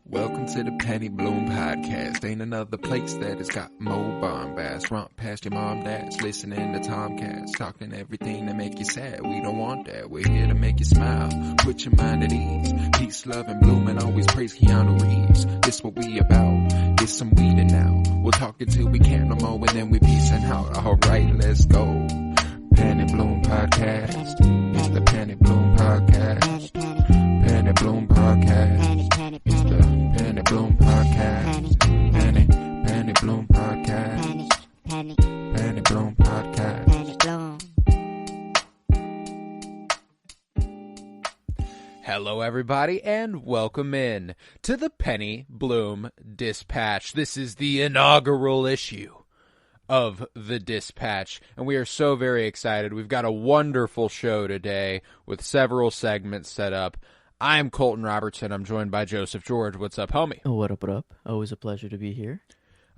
Welcome to the Penny Bloom Podcast. Ain't another place that has got more bombast. Romp past your mom, dad's listening to Tomcats. Talking everything that make you sad. We don't want that. We're here to make you smile. Put your mind at ease. Peace, love, and bloom, and always praise Keanu Reeves. This what we about. Get some weed and now. We'll talk until we can't no more, and then we peacing out. Alright, let's go. Penny Bloom Podcast. It's the Penny Bloom Podcast. Penny Bloom Podcast. It's the Penny Bloom Podcast. Penny Bloom Podcast. Penny Bloom Podcast. Hello, everybody, and welcome in to the Penny Bloom Dispatch. This is the inaugural issue of the Dispatch, and we are so very excited. We've got a wonderful show today with several segments set up. I'm Colton Robertson. I'm joined by Joseph George. What's up, homie? What up, what up? Always a pleasure to be here.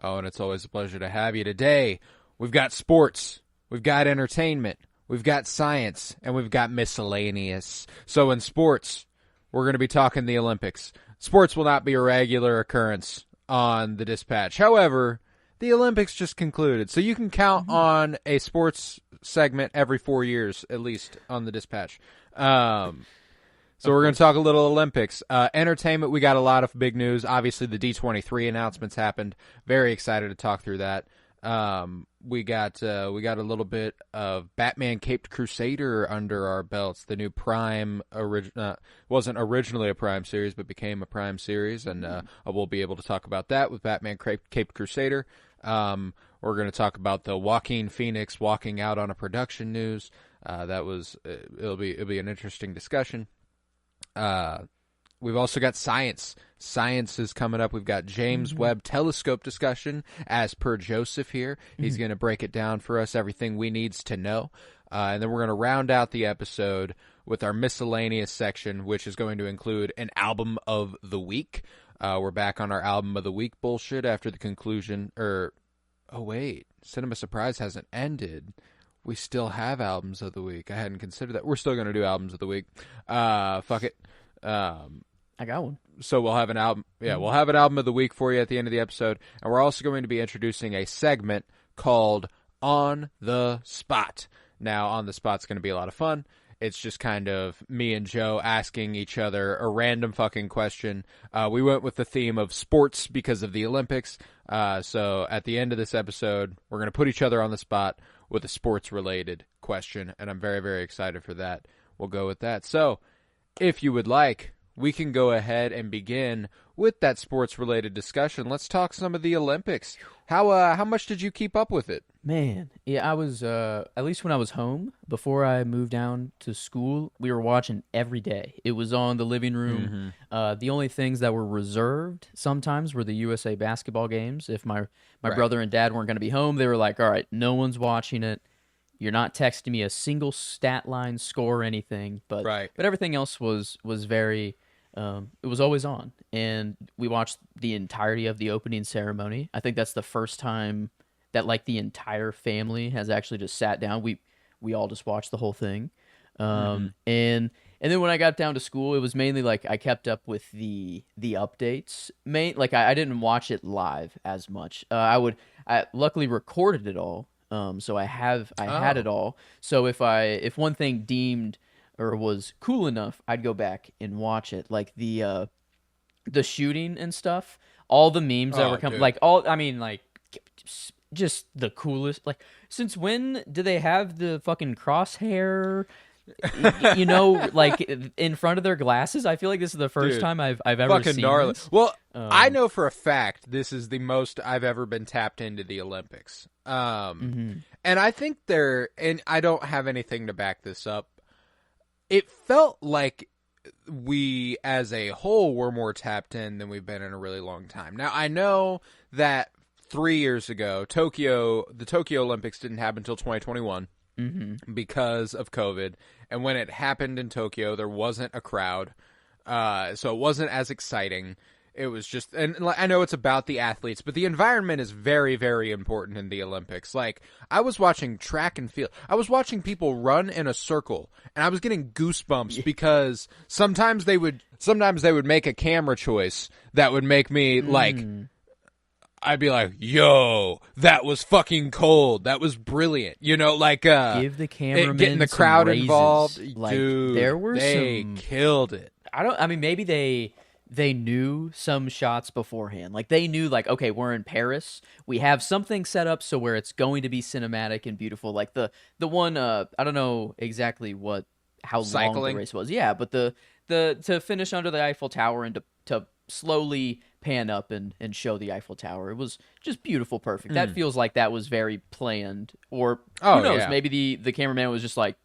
Oh, and it's always a pleasure to have you. Today, we've got sports, we've got entertainment, we've got science, and we've got miscellaneous. So in sports, we're going to be talking the Olympics. Sports will not be a regular occurrence on the Dispatch. However, the Olympics just concluded, so you can count on a sports segment every 4 years, at least, on the Dispatch. So we're going to talk a little Olympics. Entertainment, we got a lot of big news. Obviously, the D23 announcements happened. Very excited to talk through that. We got a little bit of Batman CAPED CRUSADER under our belts. The new Prime wasn't originally a Prime series, but became a Prime series, and we'll be able to talk about that with Batman CAPED CRUSADER. We're going to talk about the Joaquin Phoenix walking out on a production news. It'll be an interesting discussion. We've also got science. Science is coming up. We've got James Webb Telescope discussion, as per Joseph here. He's going to break it down for us, everything we needs to know. And then we're going to round out the episode with our miscellaneous section, which is going to include an album of the week. We're back on our album of the week bullshit after the conclusion. Cinema Surprise hasn't ended. We still have albums of the week. I hadn't considered that. We're still going to do albums of the week. Fuck it. I got one. So we'll have an album. Yeah, we'll have an album of the week for you at the end of the episode. And we're also going to be introducing a segment called On the Spot. Now, On the Spot's going to be a lot of fun. It's just kind of me and Joe asking each other a random fucking question. We went with the theme of sports because of the Olympics. So at the end of this episode, we're going to put each other on the spot with a sports-related question, and I'm very, very excited for that. We'll go with that. So, if you would like, we can go ahead and begin with that sports-related discussion. Let's talk some of the Olympics. How much did you keep up with it? Man, yeah, I was, at least when I was home, before I moved down to school, we were watching every day. It was on the living room. The only things that were reserved sometimes were the USA basketball games. If my brother and dad weren't going to be home, they were like, all right, no one's watching it. You're not texting me a single stat line, score, or anything. But everything else was very... it was always on, and we watched the entirety of the opening ceremony. I think that's the first time that like the entire family has actually just sat down. We all just watched the whole thing, and then when I got down to school, it was mainly like I kept up with the updates. I didn't watch it live as much. I luckily recorded it all, so I had it all. So if one thing deemed or was cool enough, I'd go back and watch it. Like the shooting and stuff, all the memes that were coming, just the coolest. Like, since when do they have the fucking crosshair? Like in front of their glasses? I feel like this is the first time I've ever seen gnarly. this. Well, I know for a fact this is the most I've ever been tapped into the Olympics. And I think and I don't have anything to back this up. It felt like we, as a whole, were more tapped in than we've been in a really long time. Now, I know that 3 years ago, the Tokyo Olympics didn't happen until 2021 because of COVID. And when it happened in Tokyo, there wasn't a crowd. So it wasn't as exciting. It was just, and like, I know it's about the athletes, but the environment is very, very important in the Olympics. Like, I was watching track and field. I was watching people run in a circle, and I was getting goosebumps because sometimes they would make a camera choice that would make me like, I'd be like, yo, that was fucking cold. That was brilliant. You know, like, give the cameraman getting the crowd raises. involved. Like, dude, there were they killed it. Maybe they knew some shots beforehand. Like, they knew, like, okay, we're in Paris. We have something set up so where it's going to be cinematic and beautiful. Like the one, I don't know exactly how long the race was. Yeah, but the to finish under the Eiffel Tower and to slowly pan up and show the Eiffel Tower. It was just beautiful, perfect. That feels like that was very planned. Or who knows? Yeah. Maybe the cameraman was just like,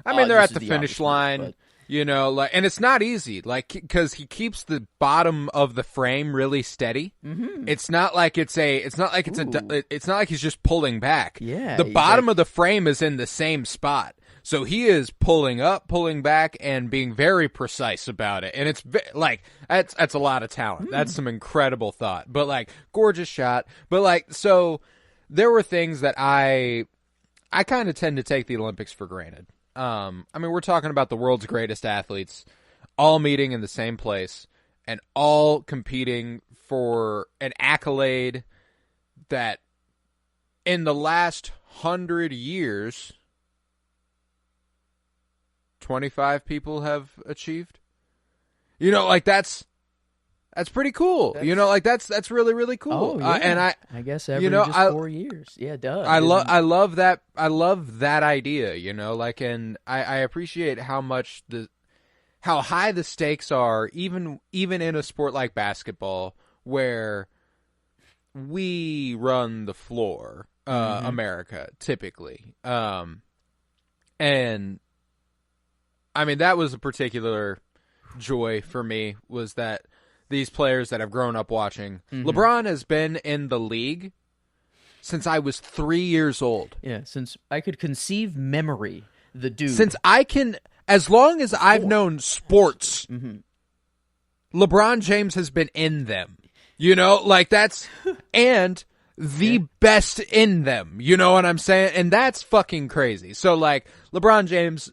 I mean, they're at the finish line. You know, like, and it's not easy, like, because he keeps the bottom of the frame really steady. It's not like it's not like he's just pulling back. Yeah, the bottom of the frame is in the same spot, so he is pulling up, pulling back, and being very precise about it. And it's like that's a lot of talent. That's some incredible thought, but like gorgeous shot. But like, so there were things that I kind of tend to take the Olympics for granted. I mean, we're talking about the world's greatest athletes all meeting in the same place and all competing for an accolade that in the last 100 years, 25 people have achieved. You know, like that's pretty cool. You know, like that's really, really cool. Oh, yeah. And I guess every just 4 years. Yeah, it does. I love that. I love that idea. You know, like, and I appreciate how high the stakes are, even in a sport like basketball, where we run the floor, America typically. And I mean, that was a particular joy for me, was that these players that I've grown up watching. LeBron has been in the league since I was 3 years old. Yeah, since I could conceive memory, the dude. As long as I've known sports, LeBron James has been in them. You know, like that's, and the best in them. You know what I'm saying? And that's fucking crazy. So like, LeBron James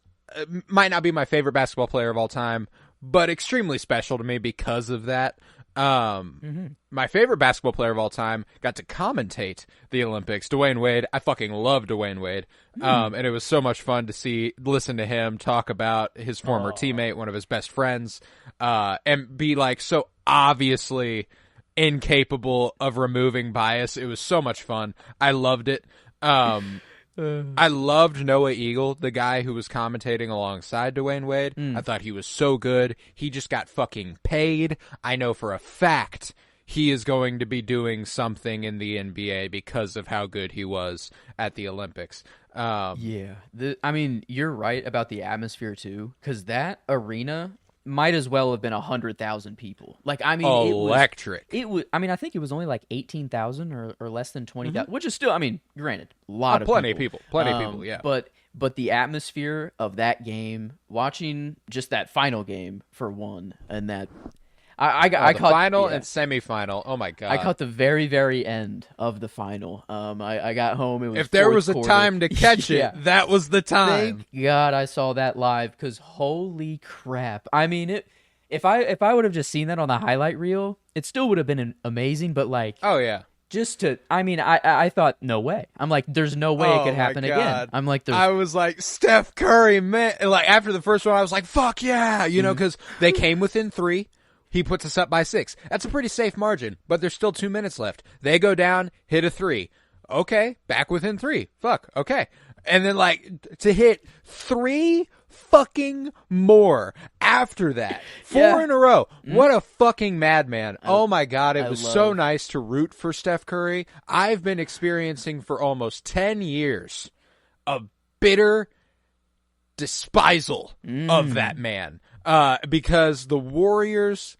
might not be my favorite basketball player of all time, but extremely special to me because of that. My favorite basketball player of all time got to commentate the Olympics, Dwayne Wade. I fucking love Dwayne Wade. And it was so much fun to listen to him talk about his former teammate, one of his best friends, and be like so obviously incapable of removing bias. It was so much fun. I loved it. I loved Noah Eagle, the guy who was commentating alongside Dwayne Wade. I thought he was so good. He just got fucking paid. I know for a fact he is going to be doing something in the NBA because of how good he was at the Olympics. I mean, you're right about the atmosphere too, because that arena might as well have been 100,000 people. Like, I mean, electric. It was. I mean, I think it was only like 18,000 or less than 20,000, which is still. I mean, granted, plenty of people. Yeah. But the atmosphere of that game, watching just that final game for one, and that I caught final and semifinal. Oh my god! I caught the very, very end of the final. I got home. It was if there was a quarter. time to catch it, that was the time. Thank God I saw that live, because holy crap! I mean, if I would have just seen that on the highlight reel, it still would have been amazing. But like, oh yeah. I thought, no way. I'm like, there's no way it could happen again. I'm like, I was like, Steph Curry, man. Like, after the first one, I was like, fuck yeah. You know, because they came within 3. He puts us up by 6. That's a pretty safe margin, but there's still 2 minutes left. They go down, hit a 3. Okay, back within 3. Fuck, okay. And then, like, to hit 3 fucking more after that. 4 in a row. What a fucking madman. Oh my god, it was so nice to root for Steph Curry. I've been experiencing for almost 10 years a bitter despisal of that man. Because the Warriors,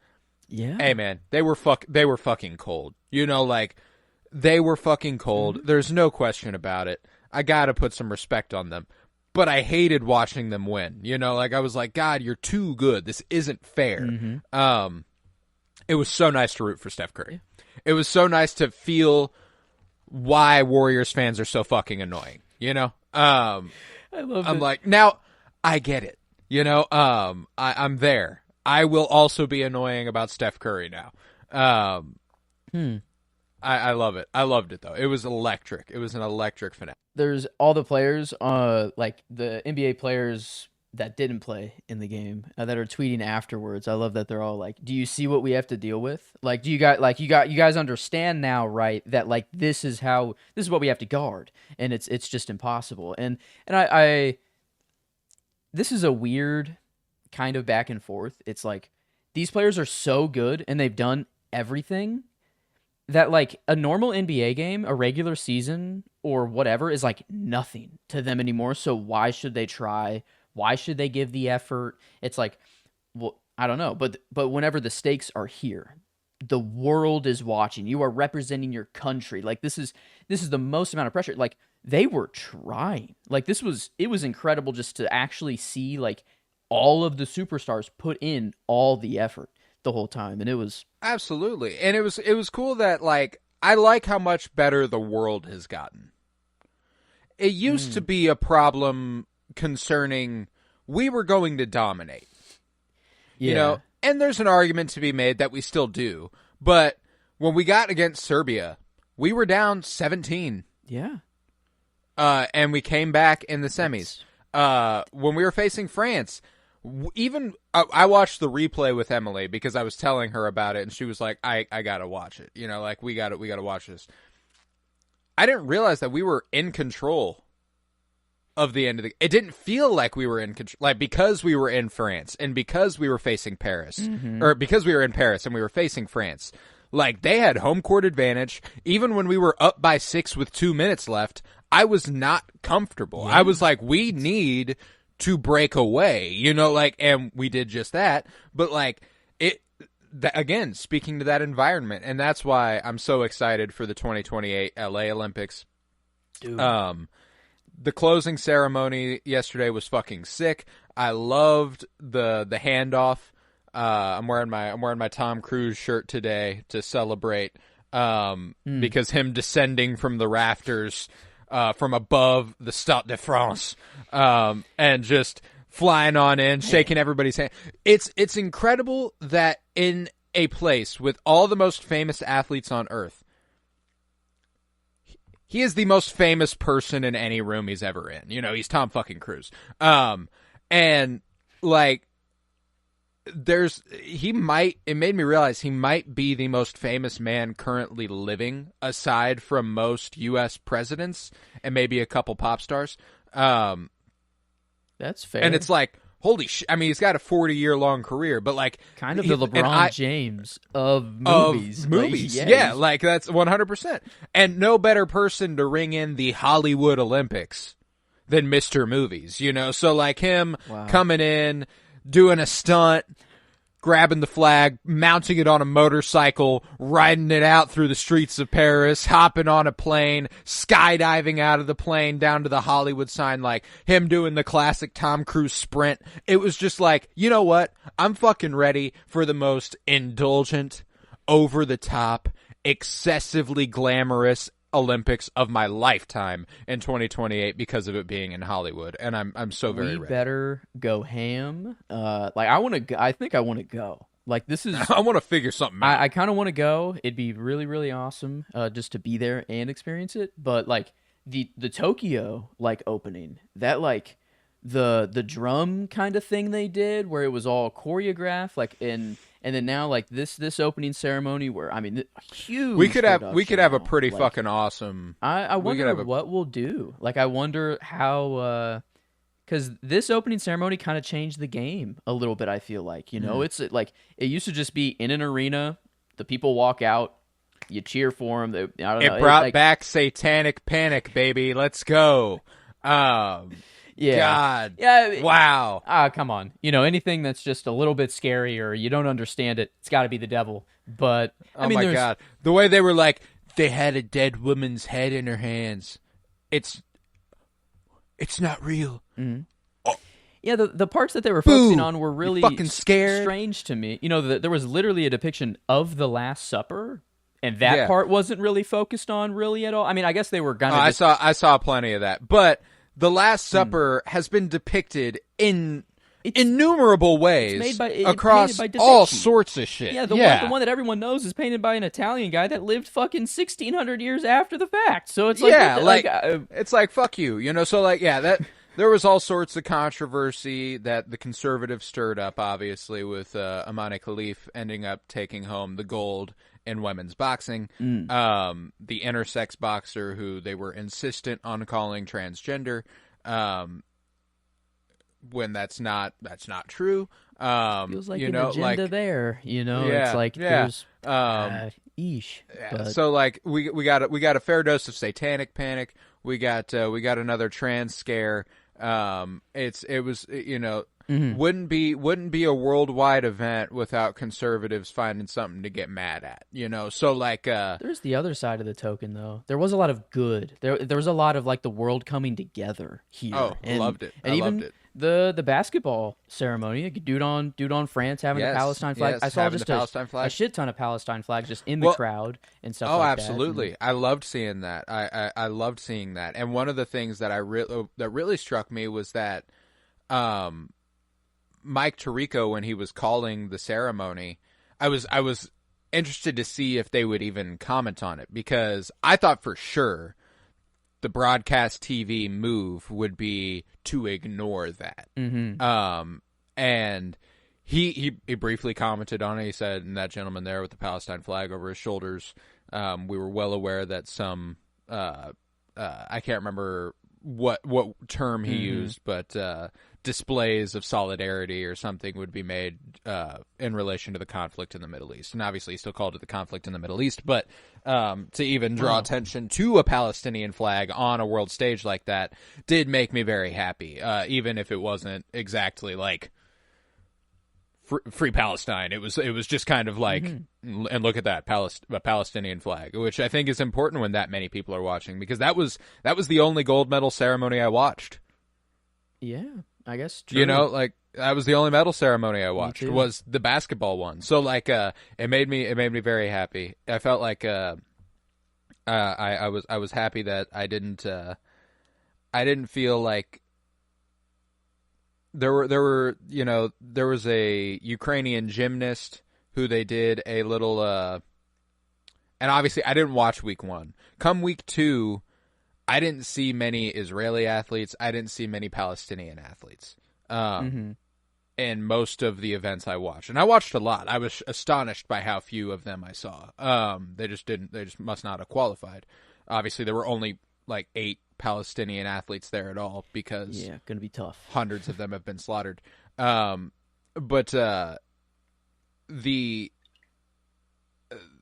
hey man, they were fucking cold. You know, like, they were fucking cold. There's no question about it. I gotta put some respect on them. But I hated watching them win. You know, like, I was like, God, you're too good. This isn't fair. It was so nice to root for Steph Curry. It was so nice to feel why Warriors fans are so fucking annoying. You know, I love I'm it. like, now I get it. You know, I'm there. I will also be annoying about Steph Curry now. I love it. I loved it though. It was electric. It was an electric finale. There's all the players, like the NBA players that didn't play in the game that are tweeting afterwards. I love that they're all like, "Do you see what we have to deal with? Like, do you guys understand now, right? That like this is what we have to guard, and it's just impossible." And I this is a weird kind of back and forth. It's like these players are so good and they've done everything that like a normal NBA game, a regular season or whatever is like nothing to them anymore. So why should they try? Why should they give the effort? It's like, well, I don't know, but whenever the stakes are here, the world is watching. You are representing your country. Like this is the most amount of pressure. Like they were trying. Like it was incredible just to actually see like all of the superstars put in all the effort the whole time, and it was absolutely. And it was cool that like I like how much better the world has gotten. It used to be a problem concerning we were going to dominate. Yeah. You know, and there's an argument to be made that we still do. But when we got against Serbia, we were down 17. Yeah. And we came back in the semis. When we were facing France, I watched the replay with Emily because I was telling her about it, and she was like, I gotta watch it. You know, like we gotta watch this. I didn't realize that we were in control of the end of the. It didn't feel like we were in control, like because we were in France and because we were facing Paris, or because we were in Paris and we were facing France. Like they had home court advantage. Even when we were up by 6 with 2 minutes left, I was not comfortable. Yeah. I was like, we need to break away, you know, like, and we did just that. But like again, speaking to that environment, and that's why I'm so excited for the 2028 LA Olympics. Dude. The closing ceremony yesterday was fucking sick. I loved the handoff. I'm wearing my Tom Cruise shirt today to celebrate because him descending from the rafters from above the Stade de France and just flying on in, shaking everybody's hand. It's incredible that in a place with all the most famous athletes on earth, he is the most famous person in any room he's ever in. You know, he's Tom fucking Cruise. And like it made me realize he might be the most famous man currently living aside from most US presidents and maybe a couple pop stars. That's fair. And it's like, holy shit. I mean, he's got a 40-year-long career, but like kind of the LeBron James of movies. Of movies. Like, yeah, like that's 100%. And no better person to ring in the Hollywood Olympics than Mr. Movies, you know? So like him coming in, doing a stunt, grabbing the flag, mounting it on a motorcycle, riding it out through the streets of Paris, hopping on a plane, skydiving out of the plane down to the Hollywood sign, like him doing the classic Tom Cruise sprint. It was just like, you know what? I'm fucking ready for the most indulgent, over-the-top, excessively glamorous Olympics of my lifetime in 2028 because of it being in Hollywood, and I'm so very ready. We better go ham. Like I think I want to go. Like this is I want to figure something out. I kind of want to go. It'd be really really awesome just to be there and experience it. But like the Tokyo like opening, that like the drum kind of thing they did where it was all choreographed, like and then now like this opening ceremony where I mean huge. We could have a pretty like, fucking awesome. I wonder what we'll do. Like I wonder how because this opening ceremony kind of changed the game a little bit. I feel like it's like it used to just be in an arena, the people walk out, you cheer for them. I don't know. It brought back Satanic Panic, baby. Let's go. Yeah. God. Yeah. Wow. Come on. Anything that's just a little bit scary or you don't understand it, it's got to be the devil. But I mean, my God, the way they were like, they had a dead woman's head in her hands. It's not real. Mm-hmm. Oh, Yeah, the parts that they were focusing on were really fucking scared. Strange to me. You know, there was literally a depiction of the Last Supper, and that part wasn't really focused on really at all. I mean, I guess they were kind of. I saw plenty of that, but the Last Supper has been depicted in innumerable ways across all sorts of shit. Yeah, the one that everyone knows is painted by an Italian guy that lived fucking 1,600 years after the fact. So it's like, it's like fuck you, you know. So like, that. There was all sorts of controversy that the conservatives stirred up, obviously, with Imane Khalif ending up taking home the gold in women's boxing. The intersex boxer who they were insistent on calling transgender, when that's not true. Feels like an agenda there, you know. It's like there's eesh. But... So like we got a fair dose of satanic panic. We got another trans scare. It was wouldn't be a worldwide event without conservatives finding something to get mad at, you know. So like there's the other side of the token though. There was a lot of good. There was a lot of like the world coming together here. Loved it. And loved it. The basketball ceremony, dude on France having the Palestine flag. I saw just a shit ton of Palestine flags just in the crowd and stuff like that. Oh, absolutely. I loved seeing that. I loved seeing that. And one of the things that that really struck me was that Mike Tirico, when he was calling the ceremony, I was interested to see if they would even comment on it, because I thought for sure the broadcast TV move would be to ignore that. And he briefly commented on it. He said, and that gentleman there with the Palestine flag over his shoulders, we were well aware that some I can't remember what term he used, but displays of solidarity or something would be made in relation to the conflict in the Middle East. And obviously he still called it the conflict in the Middle East, but to even draw attention to a Palestinian flag on a world stage like that did make me very happy, even if it wasn't exactly like free Palestine. It was just kind of like, and look at that, a Palestinian flag, which I think is important when that many people are watching, because that was the only gold medal ceremony I watched. Yeah, I guess true. You know, like that was the only medal ceremony I watched, was the basketball one. So like it made me very happy. I felt like I was happy that I didn't feel like there was a Ukrainian gymnast who they did a little and obviously I didn't watch week 1. Come week 2, I didn't see many Israeli athletes. I didn't see many Palestinian athletes in most of the events I watched. And I watched a lot. I was astonished by how few of them I saw. They just must not have qualified. Obviously, there were only like 8 Palestinian athletes there at all, because gonna be tough. Hundreds of them have been slaughtered. But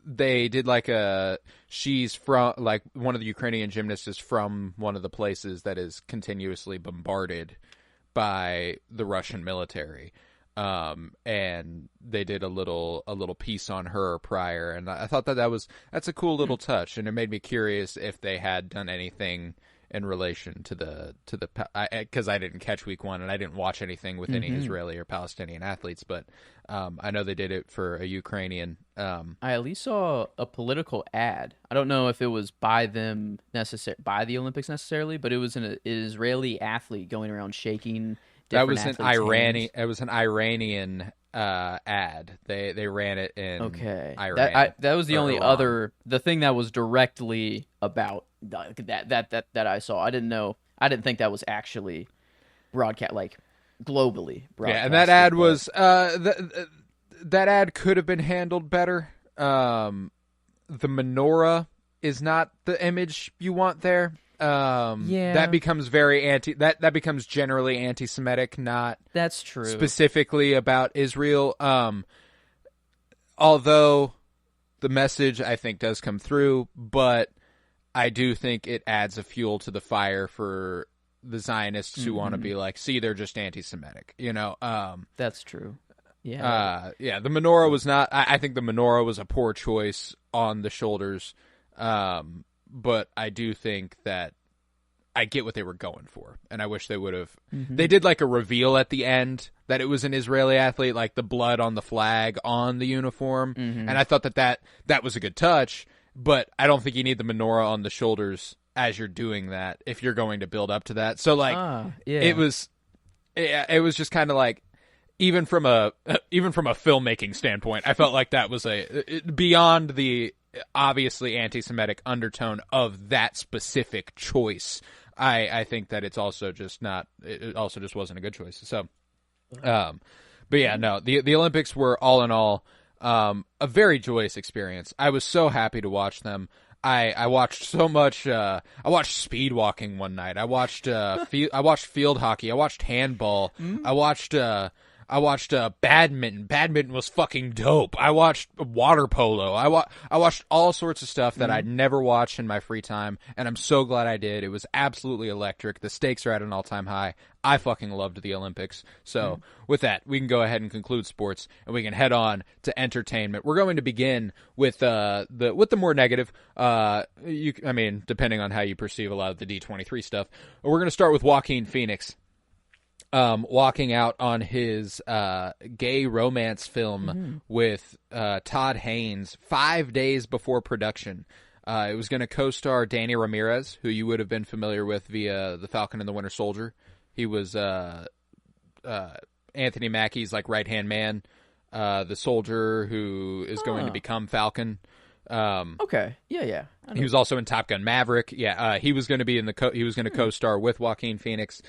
they did like she's from, like, one of the Ukrainian gymnasts is from one of the places that is continuously bombarded by the Russian military. And they did a little piece on her prior, and I thought that's a cool little touch, and it made me curious if they had done anything in relation to the because I didn't catch week 1 and I didn't watch anything with any Israeli or Palestinian athletes, but I know they did it for a Ukrainian. I at least saw a political ad. I don't know if it was by them by the Olympics necessarily, but it was an Israeli athlete going around shaking. That was an Iranian. It was an Iranian ad. They ran it in Iran. That was the only Iran. The thing that was directly about that I saw. I didn't think that was actually broadcast, like globally broadcast. Yeah, and that ad was that ad could have been handled better. The menorah is not the image you want there. That becomes that becomes generally anti-Semitic, not that's true specifically about Israel. Although the message I think does come through, but I do think it adds a fuel to the fire for the Zionists who want to be like, see, they're just anti-Semitic, you know. That's true. Yeah. The menorah was not. I think the menorah was a poor choice on the shoulders. But I do think that I get what they were going for, and I wish they would have. They did like a reveal at the end that it was an Israeli athlete, like the blood on the flag on the uniform, and I thought that was a good touch. But I don't think you need the menorah on the shoulders as you're doing that if you're going to build up to that. So like, it was just kind of like, even from a filmmaking standpoint, I felt like that was beyond the obviously anti-Semitic undertone of that specific choice. I think that it's also just not. It also just wasn't a good choice. So, but yeah, no. The Olympics were all in all a very joyous experience. I was so happy to watch them. I watched so much. I watched speed walking one night. I watched field hockey. I watched handball. I watched badminton. Badminton was fucking dope. I watched water polo. I watched all sorts of stuff that I'd never watched in my free time, and I'm so glad I did. It was absolutely electric. The stakes are at an all-time high. I fucking loved the Olympics. So with that, we can go ahead and conclude sports, and we can head on to entertainment. We're going to begin with the more negative. Depending on how you perceive a lot of the D23 stuff. We're going to start with Joaquin Phoenix. Walking out on his gay romance film with Todd Haynes 5 days before production. It was going to co-star Danny Ramirez, who you would have been familiar with via The Falcon and the Winter Soldier. He was Anthony Mackie's like right-hand man, the soldier who is going to become Falcon. Okay. Yeah. He was also in Top Gun Maverick. Yeah, he was going to be he was going to co-star with Joaquin Phoenix.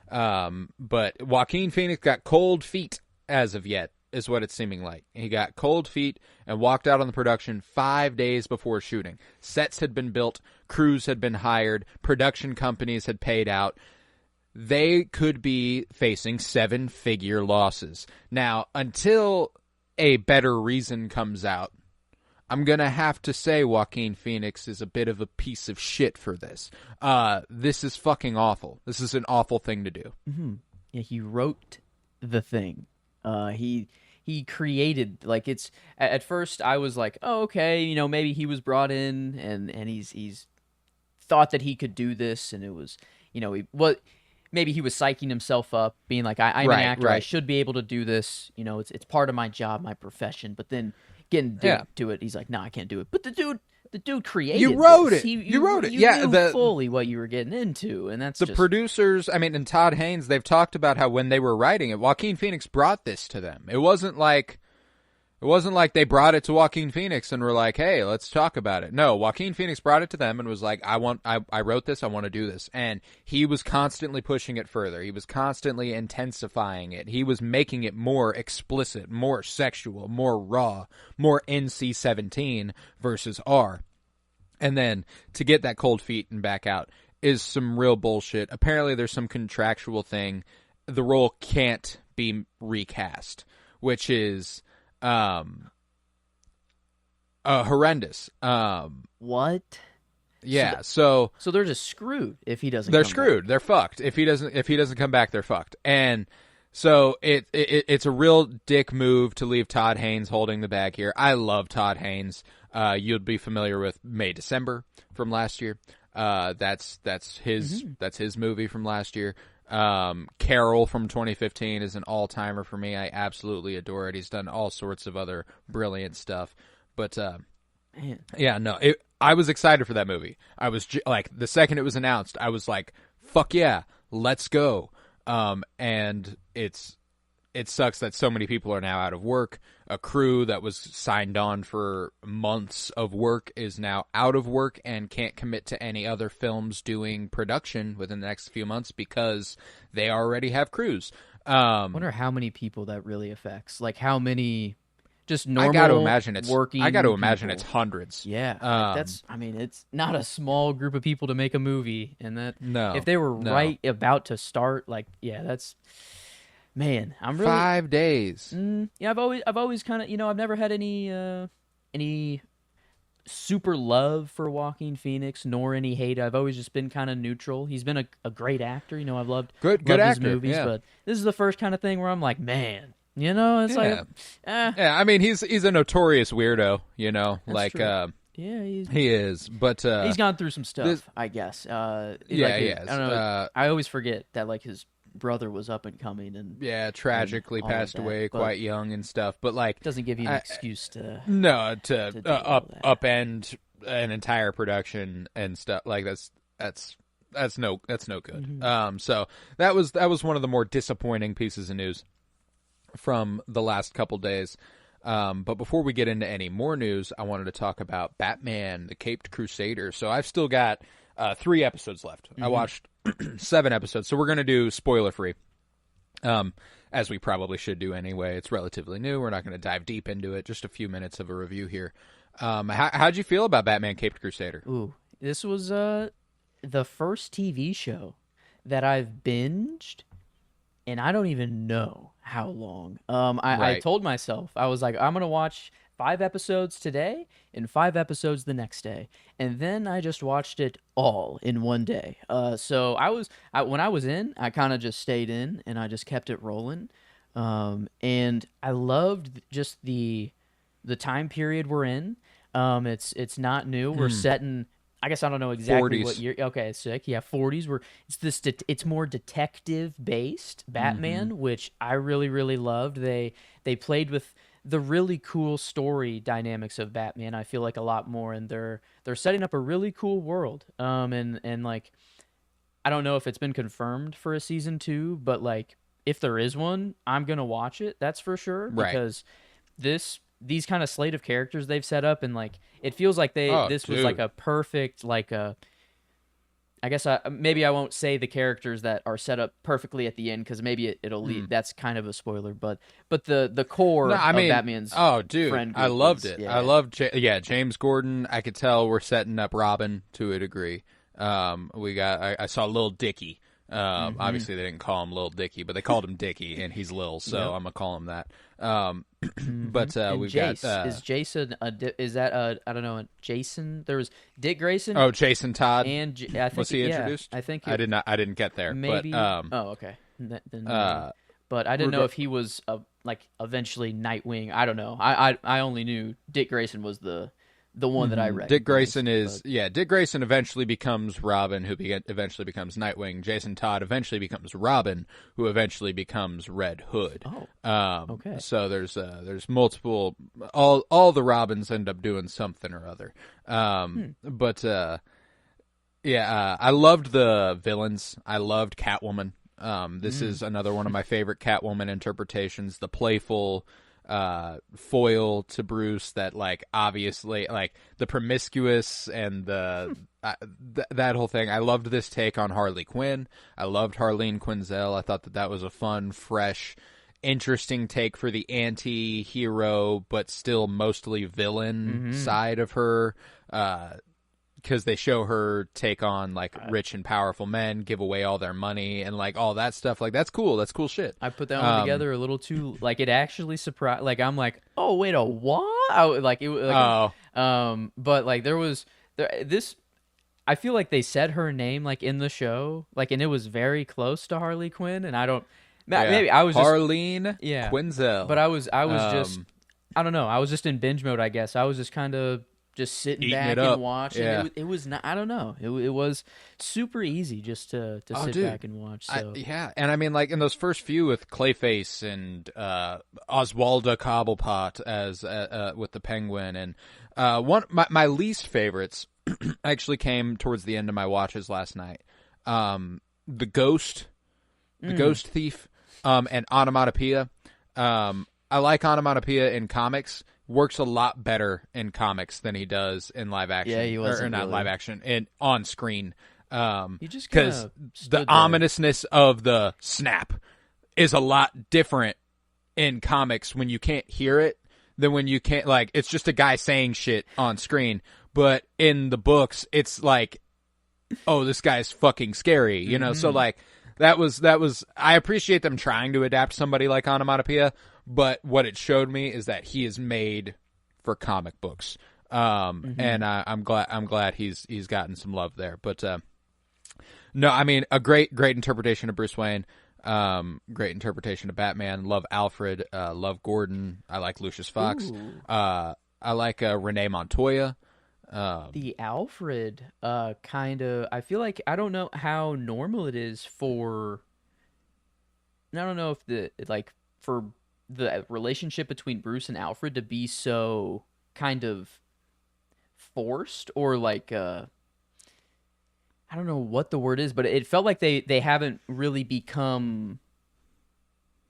But Joaquin Phoenix got cold feet as of yet, is what it's seeming like. He got cold feet and walked out on the production 5 days before shooting. Sets had been built, crews had been hired, production companies had paid out. They could be facing 7-figure losses. Now, until a better reason comes out, I'm going to have to say Joaquin Phoenix is a bit of a piece of shit for this. This is fucking awful. This is an awful thing to do. Yeah, he wrote the thing. He created, like, it's, at first I was like, oh, okay, maybe he was brought in and he's thought that he could do this, and it was, maybe he was psyching himself up, being like, I'm an actor, I should be able to do this, it's part of my job, my profession, but then getting to it, he's like, no, I can't do it. But the dude created You wrote this. it. You wrote it. Yeah, knew fully what you were getting into, and that's the producers. I mean, and Todd Haynes, they've talked about how when they were writing it, Joaquin Phoenix brought this to them. It wasn't like they brought it to Joaquin Phoenix and were like, hey, let's talk about it. No, Joaquin Phoenix brought it to them and was like, I wrote this, I want to do this. And he was constantly pushing it further. He was constantly intensifying it. He was making it more explicit, more sexual, more raw, more NC-17 versus R. And then to get that cold feet and back out is some real bullshit. Apparently there's some contractual thing. The role can't be recast, which is horrendous. What? Yeah, so they're just screwed if he doesn't. They're come screwed. back. They're fucked. If he doesn't come back, they're fucked. And so it's a real dick move to leave Todd Haynes holding the bag here. I love Todd Haynes. You'd be familiar with May December from last year. That's his movie from last year. Carol from 2015 is an all-timer for me. I absolutely adore it. He's done all sorts of other brilliant stuff. But yeah, no, I was excited for that movie. I was like, the second it was announced, I was like, fuck yeah, let's go. And it sucks that so many people are now out of work. A crew that was signed on for months of work is now out of work and can't commit to any other films doing production within the next few months because they already have crews. I wonder how many people that really affects. Like how many just normal I got to imagine it's people. It's hundreds. Yeah. It's not a small group of people to make a movie, and if they were right about to start, like, yeah, that's, man, I'm really 5 days. Yeah, I've always kind of, I've never had any super love for Joaquin Phoenix, nor any hate. I've always just been kind of neutral. He's been a great actor. I've loved good his actor, movies, yeah. But this is the first kind of thing where I'm like, man, it's like, Yeah, I mean, he's a notorious weirdo, That's true. Yeah, He is, but he's gone through some stuff, I guess. he I has. don't know. I always forget that like his brother was up and coming, and tragically and all passed of that, away but quite young and stuff. But like, doesn't give you an excuse to no to do all that. upend an entire production and stuff like that's no good. Mm-hmm. So that was one of the more disappointing pieces of news from the last couple days. But before we get into any more news, I wanted to talk about Batman, the Caped Crusader. So I've still got 3 episodes left. I watched 7 episodes, so we're going to do spoiler-free, as we probably should do anyway. It's relatively new. We're not going to dive deep into it. Just a few minutes of a review here. How'd you feel about Batman, Caped Crusader? Ooh, this was the first TV show that I've binged, and I don't even know how long. I told myself, I was like, I'm gonna watch 5 episodes today and 5 episodes the next day, and then I just watched it all in one day. So when I was in, I kind of just stayed in and I just kept it rolling. And I loved just the time period we're in. It's not new. We're set in, I guess I don't know exactly 40s. what year. Okay, sick. Yeah, 40s. It's more detective based Batman, which I really really loved. They played with the really cool story dynamics of Batman. I feel like a lot more, and they're setting up a really cool world. And like, I don't know if it's been confirmed for a season 2, but like if there is one, I'm gonna watch it. That's for sure, Right. because these kind of slate of characters they've set up, and like it feels like this was like a perfect, like a, I guess maybe I won't say the characters that are set up perfectly at the end, because maybe it'll lead. That's kind of a spoiler, but the core of Batman's friend I group loved is- it. yeah. I loved James Gordon. I could tell we're setting up Robin to a degree. I saw Lil Dicky. Obviously they didn't call him Lil Dicky, but they called him Dicky, and he's Lil, so I'm gonna call him that. But And we've Jace, got is Jason is that I don't know, Jason? There was Dick Grayson. Jason Todd. And I think was he introduced? I think I didn't get there. maybe. But, Okay. Then but I didn't know if he was like eventually Nightwing. I don't know. I only knew Dick Grayson was the one that I read. Dick Grayson Dick Grayson eventually becomes Robin, who eventually becomes Nightwing. Jason Todd eventually becomes Robin, who eventually becomes Red Hood. Okay. So there's multiple. All the Robins end up doing something or other. But I loved the villains. I loved Catwoman. This is another one of my favorite Catwoman interpretations. The playful foil to Bruce that, like, obviously, like, the promiscuous and the that whole thing. I loved this take on Harley Quinn. I loved Harleen Quinzel. I thought that was a fun, fresh, interesting take for the anti-hero but still mostly villain side of her, because they show her take on, like, rich and powerful men, give away all their money, and, like, all that stuff. Like, that's cool. That's cool shit. I put that one together a little too, like, it actually surprised. Like, I'm like, oh wait, a what? But like this. I feel like they said her name, like, in the show, like, and it was very close to Harley Quinn, and I don't. Maybe I was just, Harleen Quinzel. But I was just, I don't know. I was just in binge mode, I guess. I was just kind of just sitting Eating back it up. and watching. Yeah. It was not. I don't know. It was super easy just to sit back and watch. So and I mean, like, in those first few with Clayface and Oswalda Cobblepot as with the Penguin, and my least favorites actually came towards the end of my watches last night. The Ghost Thief, and Onomatopoeia. I like Onomatopoeia in comics. Works a lot better in comics than he does in live action. Yeah, he wasn't or not really. live action, and on screen. He just Because kinda the stood there. ominousness of the snap is a lot different in comics when you can't hear it than when you can't, like, it's just a guy saying shit on screen. But in the books, it's like, oh, this guy's fucking scary, you know? So, like, that was I appreciate them trying to adapt somebody like Onomatopoeia, but what it showed me is that he is made for comic books. And I'm glad he's gotten some love there. But no, I mean, a great interpretation of Bruce Wayne. Great interpretation of Batman. Love Alfred. Love Gordon. I like Lucius Fox. I like Renee Montoya. The Alfred, kind of. I feel like I don't know how normal it is for. I don't know if for the relationship between Bruce and Alfred to be so kind of forced or like I don't know what the word is, but it felt like they haven't really become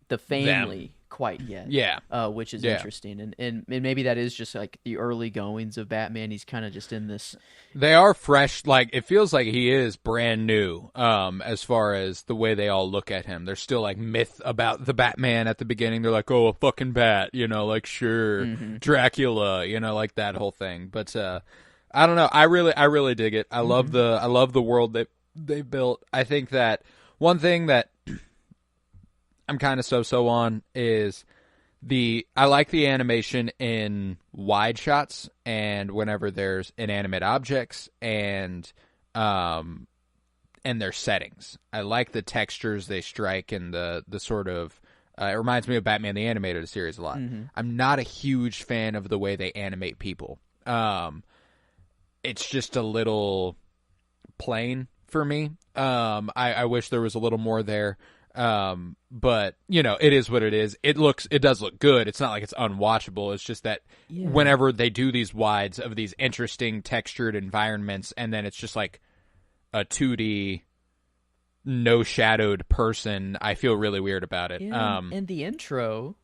the Them. family quite yet. Yeah. Which is Yeah. interesting, and maybe that is just like the early goings of Batman. He's kind of just in this. They are fresh. Like, it feels like he is brand new. As far as the way they all look at him, there's still like myth about the Batman at the beginning. They're like, oh, a fucking bat, like sure, Dracula, like that whole thing. But I don't know. I really dig it. I love the world that they built. I think that one thing that I'm kind of so on is I like the animation in wide shots and whenever there's inanimate objects and their settings. I like the textures they strike and the sort of it reminds me of Batman the Animated Series a lot. I'm not a huge fan of the way they animate people. It's just a little plain for me. I wish there was a little more there. But it is what it is. It does look good. It's not like it's unwatchable. It's just that whenever they do these wides of these interesting textured environments and then it's just like a 2D no shadowed person, I feel really weird about it. And the intro,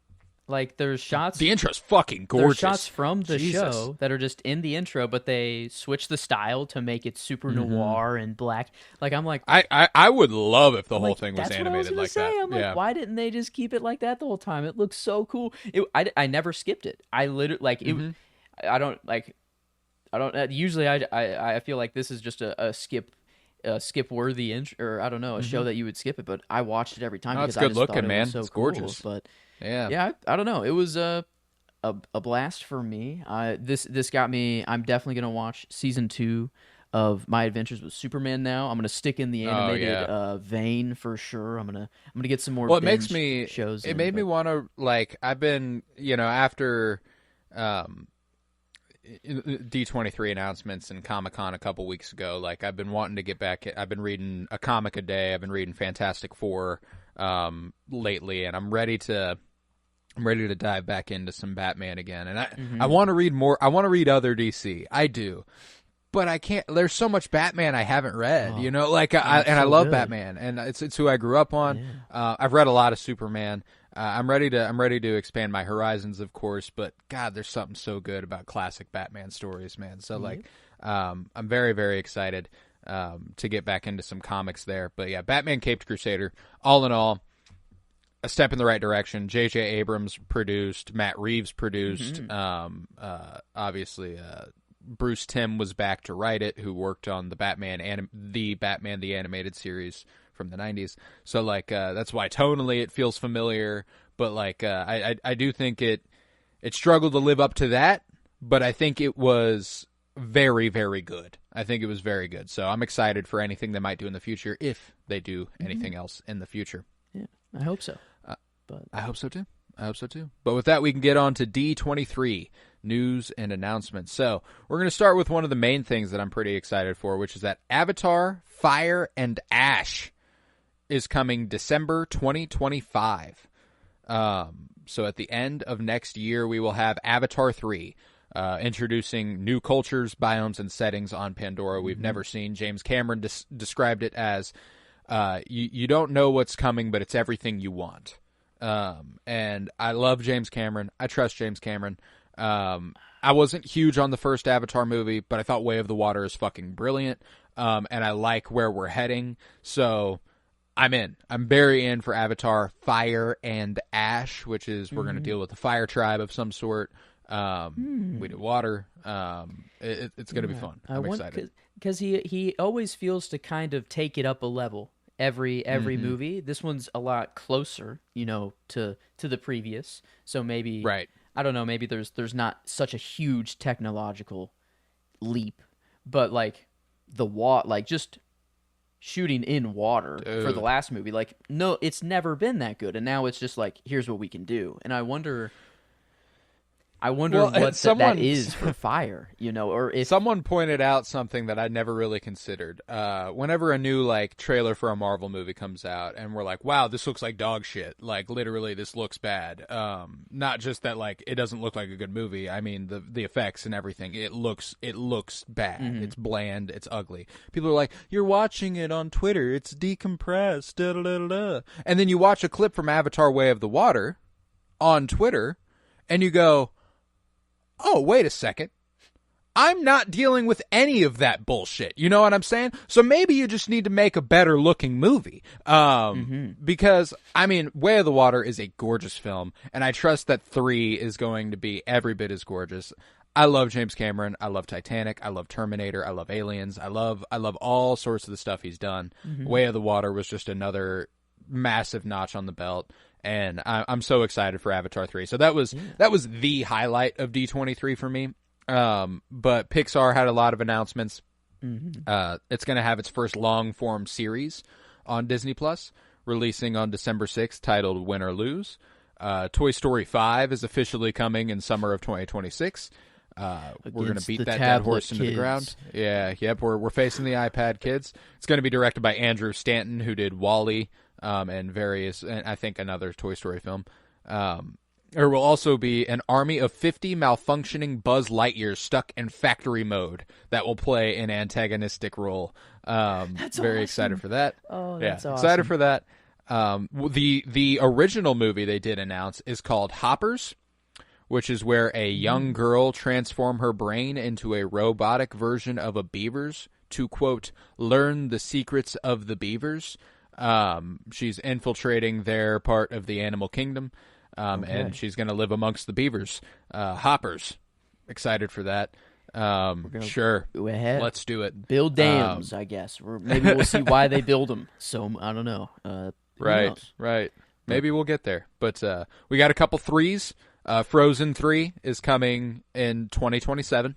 like there's shots. The intro's fucking gorgeous. There's shots from the Jesus. show that are just in the intro, but they switch the style to make it super noir and black. Like I'm like, I would love if the whole like, thing was that's animated what I was like gonna say. that. I'm like, why didn't they just keep it like that the whole time? It looks so cool. I never skipped it. I literally like it. I don't like. I don't. Usually, I feel like this is just a skip worthy or I don't know, a show that you would skip it, but I watched it every time because it's good I just looking, thought it man. was so It's cool. gorgeous. But yeah, I don't know. It was a blast for me. This got me. I'm definitely gonna watch season 2 of My Adventures with Superman now. I'm gonna stick in the animated vein for sure. I'm gonna get some more. Well, it makes me shows. It made me want to like. I've been after D23 announcements and Comic-Con a couple weeks ago. Like I've been wanting to get back. I've been reading a comic a day. I've been reading Fantastic Four lately, and I'm ready to dive back into some Batman again. And I want to read more. I want to read other DC. I do. But I can't. There's so much Batman I haven't read, I love good. Batman, and it's who I grew up on. Yeah. I've read a lot of Superman. I'm ready to expand my horizons, of course. But God, there's something so good about classic Batman stories, man. So I'm very, very excited to get back into some comics there. But yeah, Batman Caped Crusader. All in all, a step in the right direction. J.J. Abrams produced, Matt Reeves produced. Obviously, Bruce Timm was back to write it, who worked on the Batman the Animated Series from the 90s. So that's why tonally it feels familiar, but I do think it struggled to live up to that, but I think it was very, very good. I think it was very good. So I'm excited for anything they might do in the future, if they do anything else in the future. Yeah, I hope so. But I hope so too. But with that, we can get on to D23 news and announcements. So we're going to start with one of the main things that I'm pretty excited for, which is that Avatar: Fire and Ash is coming December 2025. So at the end of next year, we will have Avatar 3, introducing new cultures, biomes, and settings on Pandora we've never seen. James Cameron described it as you don't know what's coming, but it's everything you want. And I love James Cameron. I trust James Cameron. I wasn't huge on the first Avatar movie, but I thought Way of the Water is fucking brilliant. And I like where we're heading. So I'm in. I'm very in for Avatar: Fire and Ash, which is we're going to deal with a fire tribe of some sort. We do water. It's going to be fun. I'm excited. Because he always feels to kind of take it up a level every movie. This one's a lot closer, to the previous. So maybe I don't know. Maybe there's not such a huge technological leap, but just shooting in water for the last movie, no, it's never been that good, and now it's just here's what we can do. And I wonder, I wonder Well, what someone- that is for fire, or if Someone pointed out something that I never really considered. Whenever a new trailer for a Marvel movie comes out, and we're like, "Wow, this looks like dog shit." Like literally, this looks bad. Not just that it doesn't look like a good movie. I mean the effects and everything. It looks bad. Mm-hmm. It's bland. It's ugly. People are like, "You're watching it on Twitter. It's decompressed." Da, da, da, da. And then you watch a clip from Avatar: Way of the Water on Twitter, and you go, "Oh, wait a second. I'm not dealing with any of that bullshit." You know what I'm saying? So maybe you just need to make a better looking movie. Because, I mean, Way of the Water is a gorgeous film, and I trust that 3 is going to be every bit as gorgeous. I love James Cameron. I love Titanic. I love Terminator. I love Aliens. I love all sorts of the stuff he's done. Way of the Water was just another massive notch on the belt. And I'm so excited for Avatar 3. So that was the highlight of D23 for me. But Pixar had a lot of announcements. It's going to have its first long-form series on Disney Plus, releasing on December 6th, titled Win or Lose. Toy Story 5 is officially coming in summer of 2026. We're going to beat that dead horse into the ground. Yeah, yep. We're facing the iPad kids. It's going to be directed by Andrew Stanton, who did WALL-E. And I think another Toy Story film. There will also be an army of 50 malfunctioning Buzz Lightyears stuck in factory mode that will play an antagonistic role. That's very awesome. Excited for that. Oh, that's awesome. Excited for that. The original movie they did announce is called Hoppers, which is where a young girl transforms her brain into a robotic version of a beaver's to, quote, learn the secrets of the beavers. She's infiltrating their part of the animal kingdom, and she's going to live amongst the beavers. Hoppers. Excited for that. Sure. Go ahead. Let's do it. Build dams, I guess. Or maybe we'll see why they build them. So, I don't know. Who knows? Right. Maybe we'll get there. But we got a couple threes. Frozen 3 is coming in 2027.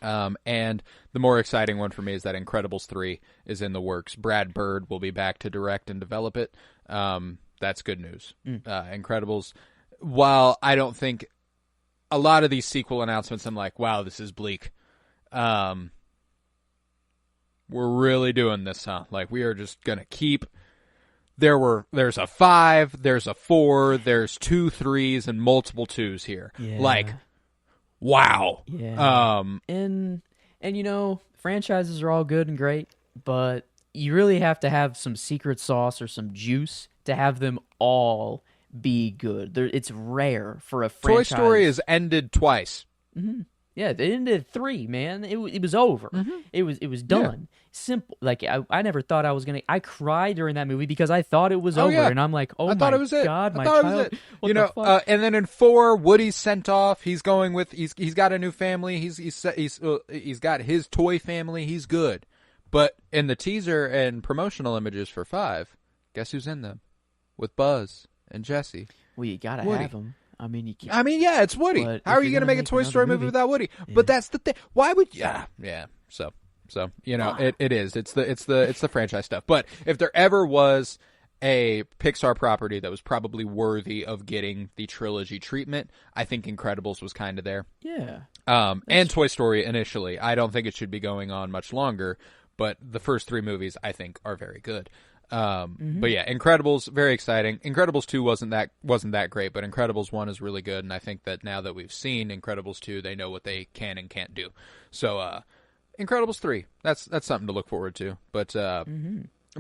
And the more exciting one for me is that Incredibles 3 is in the works. Brad Bird will be back to direct and develop it. That's good news. Incredibles, while I don't think a lot of these sequel announcements, I'm like, wow, this is bleak. We're really doing this, huh? Like, we are just going to keep... There's a 5, there's a 4, there's 2 3s, and multiple 2s here. Yeah. Like... wow. Yeah. And franchises are all good and great, but you really have to have some secret sauce or some juice to have them all be good. It's rare for a franchise. Toy Story has ended twice. Yeah, they ended 3, man. It was over. It was done. Simple. Like I never thought I was gonna. I cried during that movie because I thought it was over, and I'm like, oh, I thought it was God, my child. What the fuck? And then in 4, Woody's sent off. He's going with. He's got a new family. He's got his toy family. He's good. But in the teaser and promotional images for 5, guess who's in them? With Buzz and Jesse. Well, you gotta Woody. have them. I mean, you can't. I mean, yeah, it's Woody. But How are you going to make a Toy Story movie without Woody? Yeah. But that's the thing. Why would? Yeah. So it is. It's the franchise stuff. But if there ever was a Pixar property that was probably worthy of getting the trilogy treatment, I think Incredibles was kind of there. Yeah. And Toy Story initially. I don't think it should be going on much longer. But the first 3 movies, I think, are very good. But yeah, Incredibles, very exciting. Incredibles 2 wasn't that great, but Incredibles 1 is really good, and I think that now that we've seen Incredibles 2, they know what they can and can't do. So, Incredibles 3, that's something to look forward to. But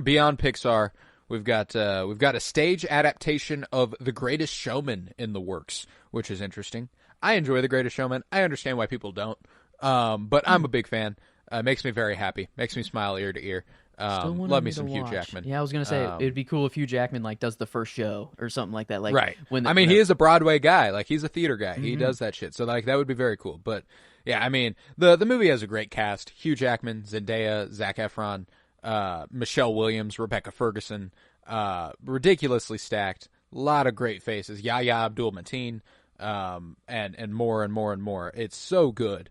beyond Pixar, we've got a stage adaptation of The Greatest Showman in the works, which is interesting. I enjoy The Greatest Showman. I understand why people don't, but I'm a big fan. Makes me very happy. Makes me smile ear to ear. Love me some Hugh Jackman. Yeah, I was gonna say it'd be cool if Hugh Jackman does the first show or something like that. Like, right. He is a Broadway guy. Like, he's a theater guy. He does that shit. So that would be very cool. But yeah, I mean, the movie has a great cast: Hugh Jackman, Zendaya, Zac Efron, Michelle Williams, Rebecca Ferguson. Ridiculously stacked. A lot of great faces. Yahya Abdul-Mateen, and more and more and more. It's so good.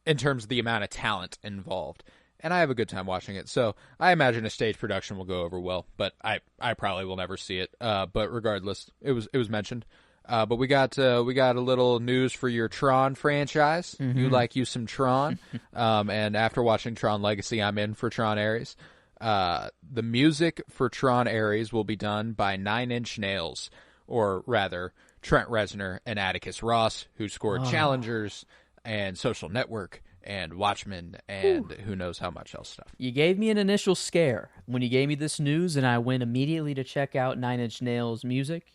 In terms of the amount of talent involved. And I have a good time watching it. So I imagine a stage production will go over well, but I probably will never see it. But regardless, it was mentioned. But we got a little news for your Tron franchise. You like you some Tron. And after watching Tron Legacy, I'm in for Tron Ares. The music for Tron Ares will be done by Nine Inch Nails, or rather, Trent Reznor and Atticus Ross, who scored Challengers and Social Network and Watchmen and who knows how much else stuff. You gave me an initial scare when you gave me this news, and I went immediately to check out Nine Inch Nails music.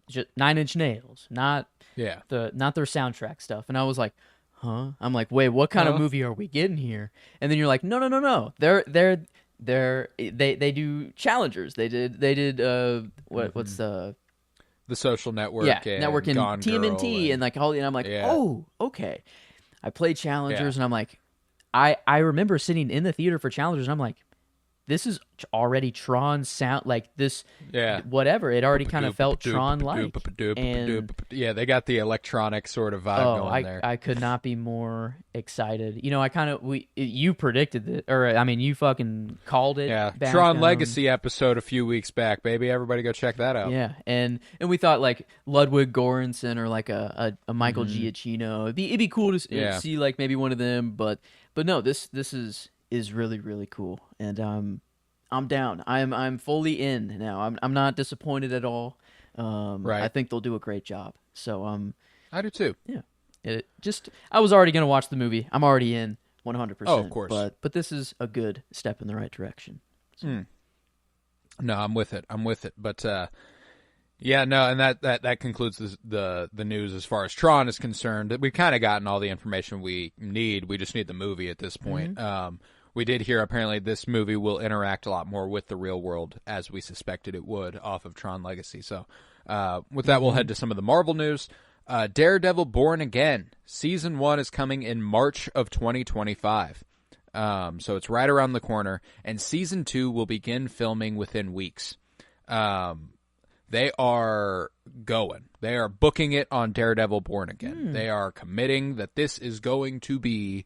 Just Nine Inch Nails, not their soundtrack stuff. And I was like, huh? I'm like, wait, what kind of movie are we getting here? And then you're like, no. They do Challengers. They did what's the Social Network? Yeah, Network and Gone TMNT Girl and like all. And I'm like, oh, okay. I played Challengers, and I'm like, I remember sitting in the theater for Challengers, and I'm like, this is already Tron sound, like this, whatever. It already kind of felt Tron-like. And yeah, they got the electronic sort of vibe going there. I could not be more excited. You know, you predicted it, or I mean, you fucking called it. Yeah, back, Tron Legacy episode a few weeks back, baby. Everybody go check that out. Yeah, and we thought like Ludwig Göransson or like a Michael Giacchino. It'd be cool to see like maybe one of them, but no, this is really, really cool, and I'm down. I'm fully in now. I'm not disappointed at all. Right. I think they'll do a great job. So I do too. Yeah. I was already gonna watch the movie. I'm already in 100%. Oh, of course. But this is a good step in the right direction. So. No, I'm with it. But yeah, no, and that concludes the news as far as Tron is concerned. We've kind of gotten all the information we need. We just need the movie at this point. We did hear apparently this movie will interact a lot more with the real world as we suspected it would off of Tron Legacy. So with that, we'll head to some of the Marvel news. Daredevil Born Again. Season 1 is coming in March of 2025. So it's right around the corner. And Season 2 will begin filming within weeks. They are going. They are booking it on Daredevil Born Again. They are committing that this is going to be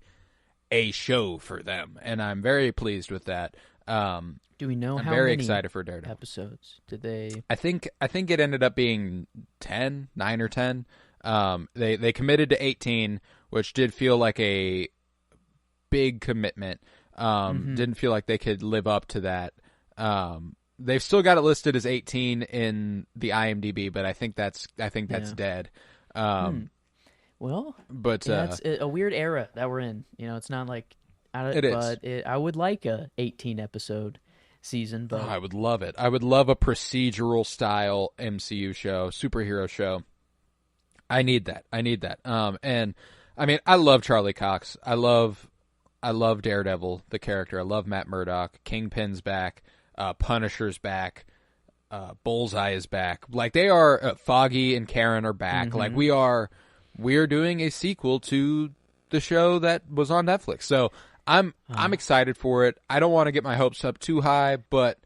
a show for them, and I'm very pleased with that. Do we know I'm how very many excited for Daredevil episodes? Did they? I think it ended up being 9 or 10. They committed to 18, which did feel like a big commitment. Didn't feel like they could live up to that. They've still got it listed as 18 in the IMDb, but I think that's dead. Well, but it's a weird era that we're in. You know, it's not like it is. But I would like a 18 episode season. But I would love it. I would love a procedural style MCU show, superhero show. I need that. And I mean, I love Charlie Cox. I love Daredevil, the character. I love Matt Murdock. Kingpin's back. Punisher's back. Bullseye is back. Like they are. Foggy and Karen are back. Like we are doing a sequel to the show that was on Netflix. So I'm excited for it. I don't want to get my hopes up too high, but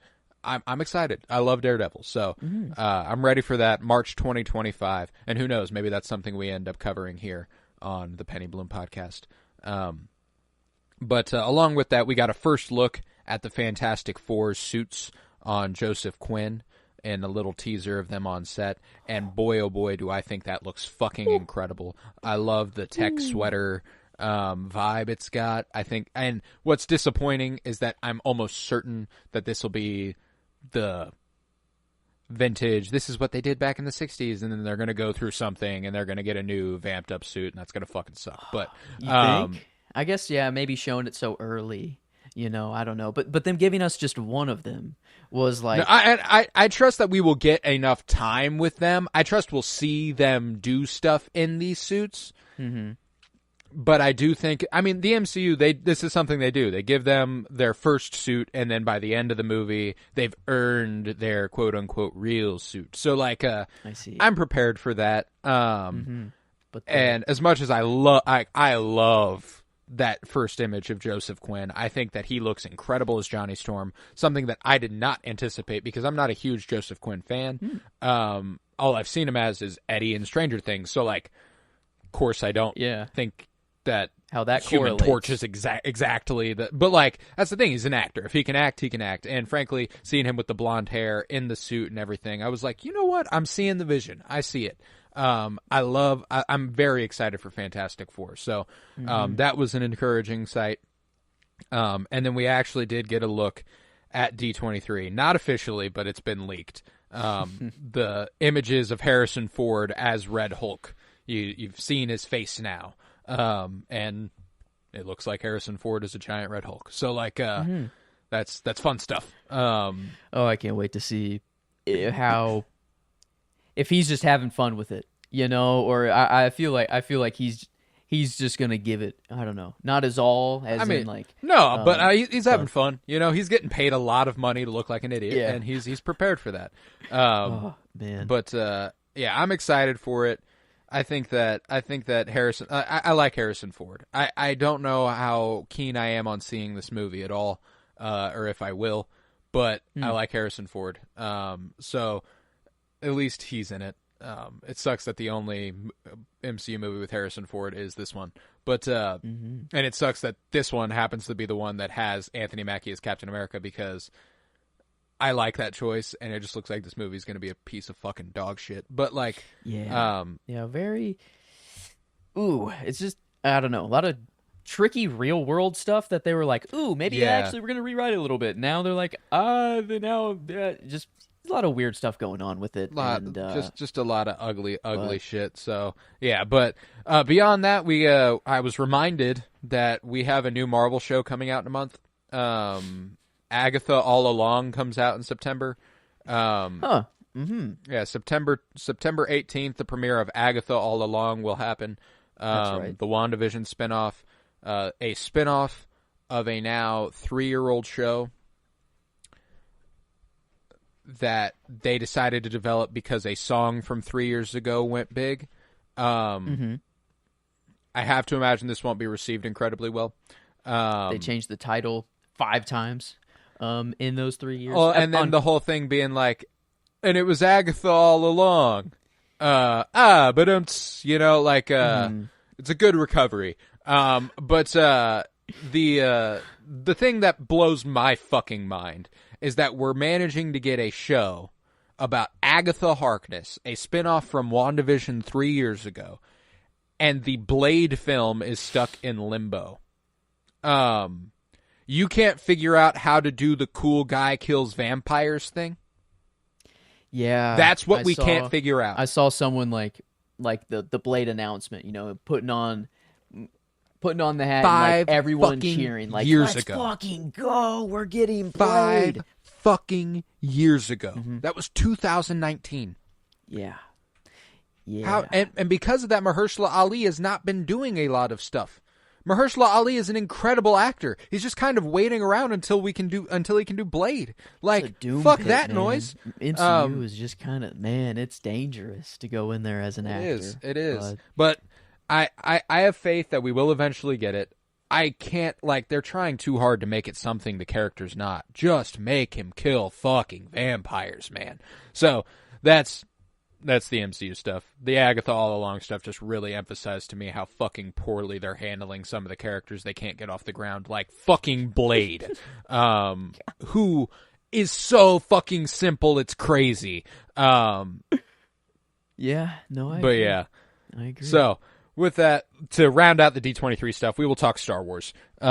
I'm excited. I love Daredevil. So I'm ready for that March 2025. And who knows, maybe that's something we end up covering here on the Penny Bloom podcast. But along with that, we got a first look at the Fantastic Four's suits on Joseph Quinn and a little teaser of them on set. And boy, oh boy, do I think that looks fucking incredible. I love the tech sweater vibe it's got. I think, and what's disappointing is that I'm almost certain that this will be the vintage, this is what they did back in the 60s, and then they're going to go through something and they're going to get a new vamped up suit, and that's going to fucking suck. But you think? I guess, yeah, maybe showing it so early. You know, I don't know, but them giving us just one of them was like. No, I trust that we will get enough time with them. I trust we'll see them do stuff in these suits. But I do think, I mean, the MCU, this is something they do. They give them their first suit, and then by the end of the movie, they've earned their quote unquote real suit. So like, I see. I'm prepared for that. But and as much as I love that first image of Joseph Quinn, I think that he looks incredible as Johnny Storm, something that I did not anticipate because I'm not a huge Joseph Quinn fan. All I've seen him as is Eddie in Stranger Things. So like, of course I don't think that how that Human correlates. Torch is exactly that. But like, that's the thing. He's an actor. If he can act, he can act. And frankly, seeing him with the blonde hair in the suit and everything, I was like, you know what? I'm seeing the vision. I see it. I'm very excited for Fantastic Four. So that was an encouraging sight. And then we actually did get a look at D23, not officially, but it's been leaked. The images of Harrison Ford as Red Hulk. You've seen his face now, and it looks like Harrison Ford is a giant Red Hulk. So like, that's fun stuff. I can't wait to see how if he's just having fun with it, or I feel like he's just gonna give it. I don't know, not as all as in like no, but he's having fun. He's getting paid a lot of money to look like an idiot, and he's prepared for that. Oh man, but yeah, I'm excited for it. I think that Harrison. I like Harrison Ford. I don't know how keen I am on seeing this movie at all, or if I will, but I like Harrison Ford. So at least he's in it. It sucks that the only MCU movie with Harrison Ford is this one, but and it sucks that this one happens to be the one that has Anthony Mackie as Captain America, because I like that choice, and it just looks like this movie is going to be a piece of fucking dog shit. But like, very. Ooh, it's just I don't know, a lot of tricky real world stuff that they were like, ooh, maybe actually we're gonna rewrite it a little bit. Now they're like, just a lot of weird stuff going on with it, just a lot of ugly shit. So yeah, but beyond that, I was reminded that we have a new Marvel show coming out in a month. Agatha All Along comes out in September. Yeah, September 18th, the premiere of Agatha All Along will happen. That's right. The WandaVision spinoff, a spinoff of a now 3-year-old show that they decided to develop because a song from 3 years ago went big. I have to imagine this won't be received incredibly well. They changed the title 5 times in those 3 years. Oh, and then the whole thing being like, and it was Agatha all along. But it's a good recovery. But the thing that blows my fucking mind is that we're managing to get a show about Agatha Harkness, a spinoff from WandaVision 3 years ago, and the Blade film is stuck in limbo. You can't figure out how to do the cool guy kills vampires thing? Yeah. That's what we can't figure out. I saw someone like the Blade announcement, putting on the hat, and, like, everyone cheering, like, years let's ago. fucking go, we're getting Blade. 5 fucking years ago. That was 2019. Yeah. And because of that, Mahershala Ali has not been doing a lot of stuff. Mahershala Ali is an incredible actor. He's just kind of waiting around until he can do Blade. Like, fuck pit, that man. noise. MCU is just kind of, man, it's dangerous to go in there as an actor. It is. But I have faith that we will eventually get it. I can't, they're trying too hard to make it something the character's not. Just make him kill fucking vampires, man. So that's the MCU stuff. The Agatha All Along stuff just really emphasized to me how fucking poorly they're handling some of the characters they can't get off the ground, like fucking Blade, who is so fucking simple, it's crazy. I agree. Yeah. I agree. So, with that, to round out the D23 stuff, we will talk Star Wars. We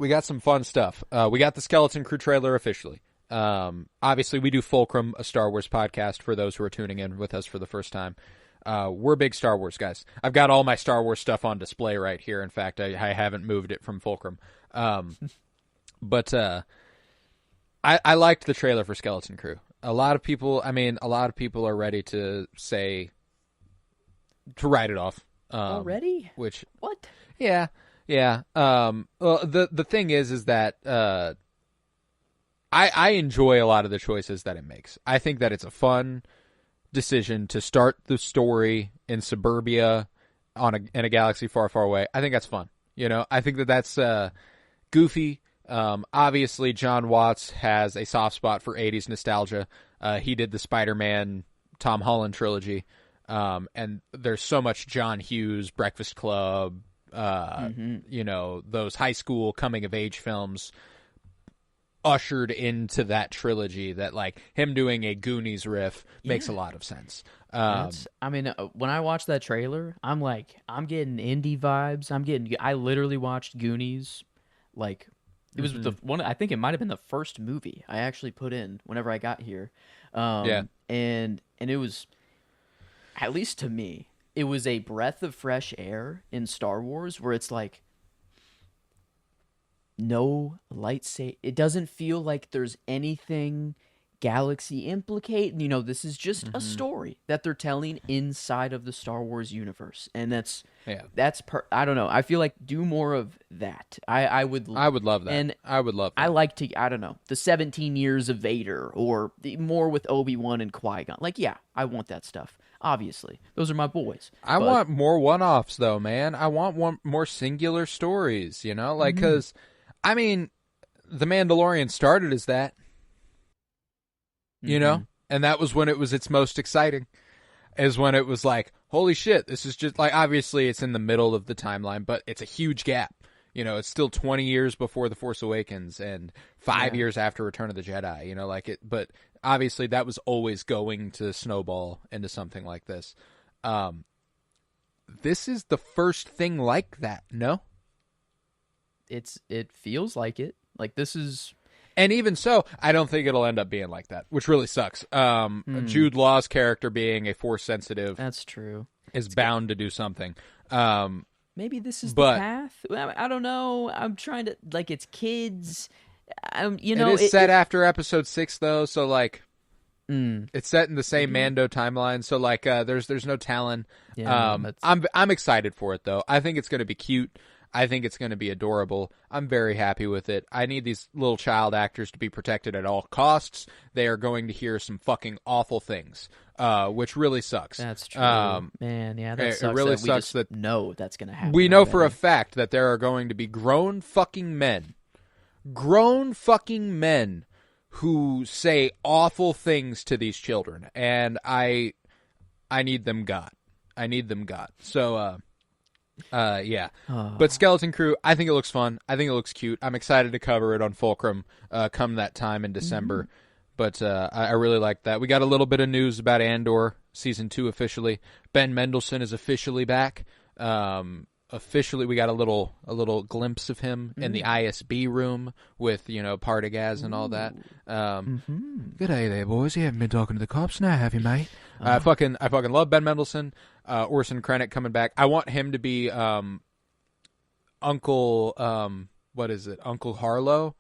got some fun stuff. We got the Skeleton Crew trailer officially. Obviously, we do Fulcrum, a Star Wars podcast, for those who are tuning in with us for the first time. We're big Star Wars guys. I've got all my Star Wars stuff on display right here. In fact, I haven't moved it from Fulcrum. But I liked the trailer for Skeleton Crew. A lot of people are ready to write it off. Already? Which, what? Yeah. Well, the thing is that I enjoy a lot of the choices that it makes. I think that it's a fun decision to start the story in suburbia in a galaxy far, far away. I think that's fun. I think that's goofy. Obviously, John Watts has a soft spot for 80s nostalgia. He did the Spider-Man Tom Holland trilogy. And there's so much John Hughes, Breakfast Club, those high school coming of age films. ushered into that trilogy that, like, him doing a Goonies riff makes a lot of sense. When I watched that trailer, I'm getting indie vibes. I literally watched Goonies, like, it was the one, I think it might have been the first movie I actually put in whenever I got here. And it was, at least to me, it was a breath of fresh air in Star Wars where it's like, no lightsaber. It doesn't feel like there's anything galaxy implicate. You know, this is just a story that they're telling inside of the Star Wars universe, and I don't know. I feel like do more of that. I would love that. And I would love that. I like to, I don't know, the 17 years of Vader, or more with Obi-Wan and Qui-Gon. Like, yeah, I want that stuff. Obviously, those are my boys. I want more one-offs, though, man. I want more singular stories. You know, like, because I mean, The Mandalorian started as that. You know? And that was when it was its most exciting. Is when it was like, holy shit, this is just, like, obviously it's in the middle of the timeline, but it's a huge gap. You know, it's still 20 years before The Force Awakens and 5 years after Return of the Jedi, you know, like it, but obviously that was always going to snowball into something like this. This is the first thing like that, no? It feels like it. Like, this is... And even so, I don't think it'll end up being like that, which really sucks. Jude Law's character being a Force sensitive, that's true, is bound to do something. Maybe this is the path. I don't know. I'm trying to, like, it's kids. You know, it is set after Episode 6, though, so, like, it's set in the same Mando timeline. So, like, there's no Talon. Yeah, I'm excited for it, though. I think it's going to be cute. I think it's going to be adorable. I'm very happy with it. I need these little child actors to be protected at all costs. They are going to hear some fucking awful things, which really sucks. That's true. Man, yeah, that sucks. It really that we sucks just that know that's going to happen. We know for a fact that there are going to be grown fucking men who say awful things to these children, and I need them got. So, yeah. But Skeleton Crew, I think it looks fun. I think it looks cute. I'm excited to cover it on Fulcrum come that time in December. But I really like that. We got a little bit of news about Andor Season 2 officially. Ben Mendelsohn is officially back. Officially, we got a little glimpse of him in the ISB room with, you know, Partagaz and all that. Good day there, boys. You haven't been talking to the cops now, have you, mate? I fucking love Ben Mendelsohn. Orson Krennic coming back. I want him to be Uncle what is it? Uncle Harlow,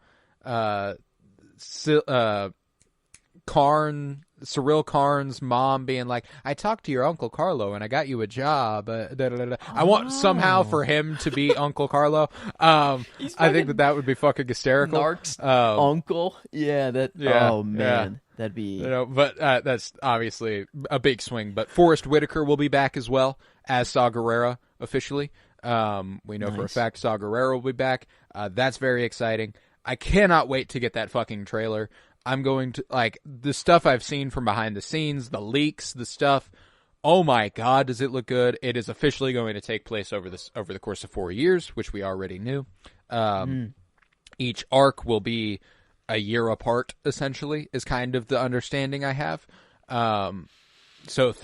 Cyril Karn's mom being like, I talked to your Uncle Carlo and I got you a job. I want somehow for him to be Uncle Carlo. I think that would be fucking hysterical. Narc's uncle. Yeah. Oh, man. That'd be... You know, but that's obviously a big swing. But Forrest Whitaker will be back as well as Saw Gerrera officially. We know for a fact Saw Gerrera will be back. That's very exciting. I cannot wait to get that fucking trailer. I'm going to, like, the stuff I've seen from behind the scenes, the leaks, the stuff. Oh my God, does it look good? It is officially going to take place over the course of 4 years, which we already knew. Each arc will be a year apart, essentially, is kind of the understanding I have. So,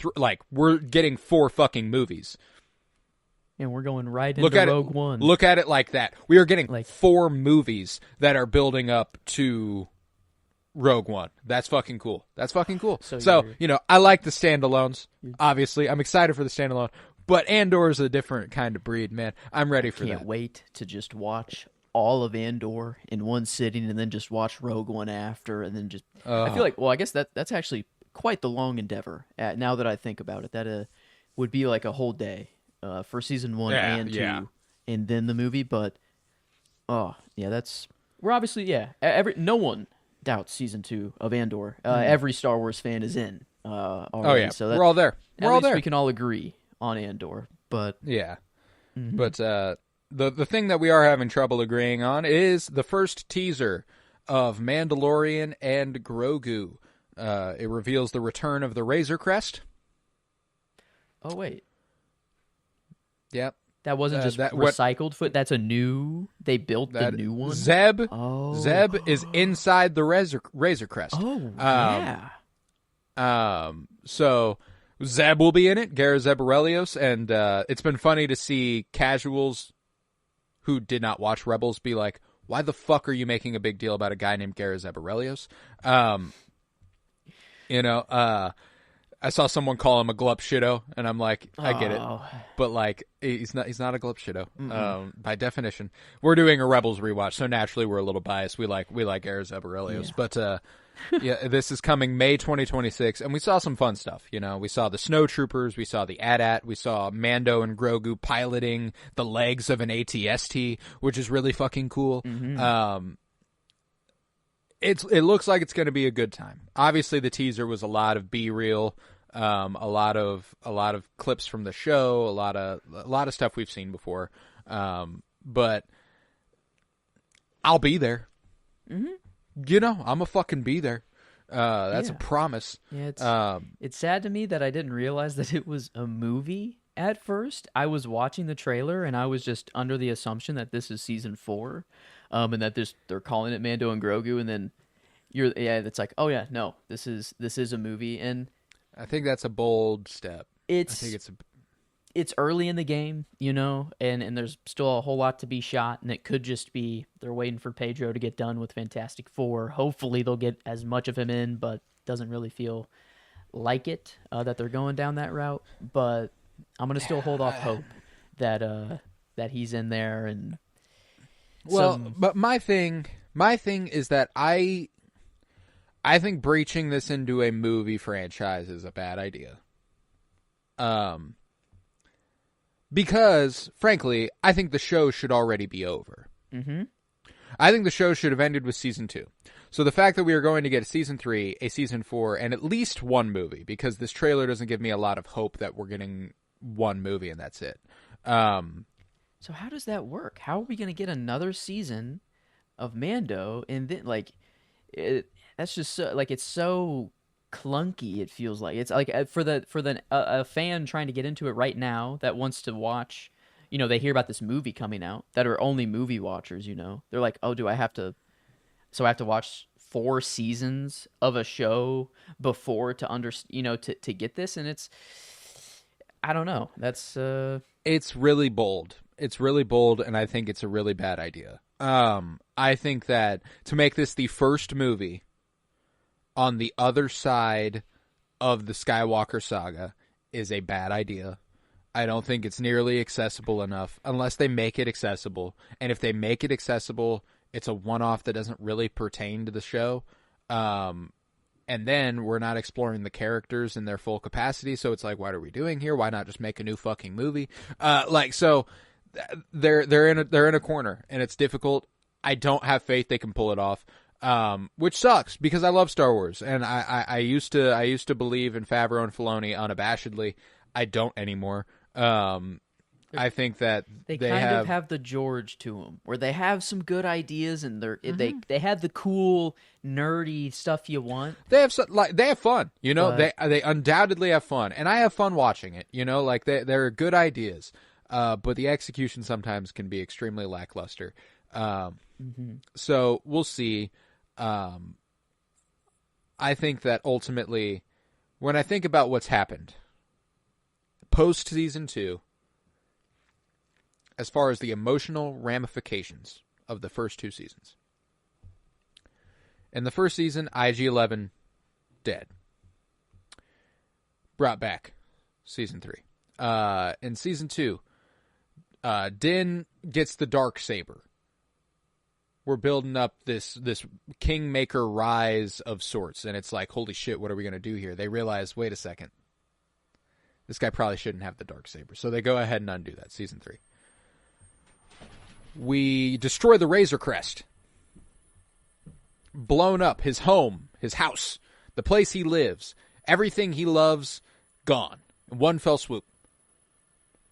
we're getting 4 fucking movies. And we're going right into Rogue One. Look at it like that. We are getting 4 movies that are building up to Rogue One. That's fucking cool. So you know, I like the standalones. Obviously, I'm excited for the standalone. But Andor is a different kind of breed, man. I'm ready for that. Can't wait to just watch all of Andor in one sitting and then just watch Rogue One after, and then just... I feel like, well, I guess that's actually quite the long endeavor. Now that I think about it, that would be like a whole day for season 1 and 2, and then the movie. But we're obviously no one doubts season 2 of Andor. Every Star Wars fan is in. Already. So we're all there. We can all agree on Andor. But but the thing that we are having trouble agreeing on is the first teaser of Mandalorian and Grogu. It reveals the return of the Razor Crest. Oh wait. Yep. That wasn't just recycled foot. That's a new. They built the new one. Zeb. Oh. Zeb is inside the Razor Crest. Oh, yeah. So Zeb will be in it, Gareth Zebarelios, and it's been funny to see casuals who did not watch Rebels be like, "Why the fuck are you making a big deal about a guy named Gareth Zebarelios?" I saw someone call him a glup shitto, and I'm like, I get it, but like, he's not a glup shitto. By definition. We're doing a Rebels rewatch, so naturally we're a little biased. We like Gareth Zebarelios, but yeah, this is coming May 2026, and we saw some fun stuff. We saw the Snowtroopers, we saw the AT-AT, we saw Mando and Grogu piloting the legs of an AT-ST, which is really fucking cool. It looks like it's going to be a good time. Obviously, the teaser was a lot of B-reel, a lot of clips from the show, a lot of stuff we've seen before. But I'll be there. I'm a fucking be there. That's a promise. Yeah, it's sad to me that I didn't realize that it was a movie at first. I was watching the trailer and I was just under the assumption that this is season 4. And that they're calling it Mando and Grogu, and then it's like, oh yeah, no, this is a movie, and I think that's a bold step. It's early in the game, and there's still a whole lot to be shot, and it could just be they're waiting for Pedro to get done with Fantastic Four. Hopefully they'll get as much of him in, but doesn't really feel like it that they're going down that route. But I'm gonna still hold off hope that he's in there and. But my thing is that I think breaching this into a movie franchise is a bad idea. Because frankly, I think the show should already be over. I think the show should have ended with season 2. So the fact that we are going to get a season 3, a season 4, and at least one movie, because this trailer doesn't give me a lot of hope that we're getting one movie and that's it. So how does that work? How are we going to get another season of Mando? And then, that's just so, it's so clunky. It feels like it's like for a fan trying to get into it right now that wants to watch. They hear about this movie coming out that are only movie watchers. They're like, oh, do I have to? So I have to watch 4 seasons of a show before to get this, and it's. I don't know. That's It's really bold. It's really bold, and I think it's a really bad idea. I think that to make this the first movie on the other side of the Skywalker saga is a bad idea. I don't think it's nearly accessible enough unless they make it accessible. And if they make it accessible, it's a one-off that doesn't really pertain to the show. And then we're not exploring the characters in their full capacity, so it's like, what are we doing here? Why not just make a new fucking movie? So they're in a corner, and it's difficult. I don't have faith they can pull it off, which sucks because I love Star Wars, and I used to believe in Favreau and Filoni unabashedly. I don't anymore. I think that they kind of have the George to them, where they have some good ideas and they have the cool nerdy stuff you want. They have fun, They undoubtedly have fun, and I have fun watching it. They're good ideas, but the execution sometimes can be extremely lackluster. So we'll see. I think that ultimately, when I think about what's happened post season 2. As far as the emotional ramifications of the first 2 seasons. In the first season, IG-11 dead. Brought back season 3. In season 2, Din gets the dark saber. We're building up this kingmaker rise of sorts, and it's like, holy shit, what are we going to do here? They realize, wait a second, this guy probably shouldn't have the dark saber. So they go ahead and undo that, season 3. We destroy the Razor Crest. Blown up his home, his house, the place he lives, everything he loves, gone. In one fell swoop.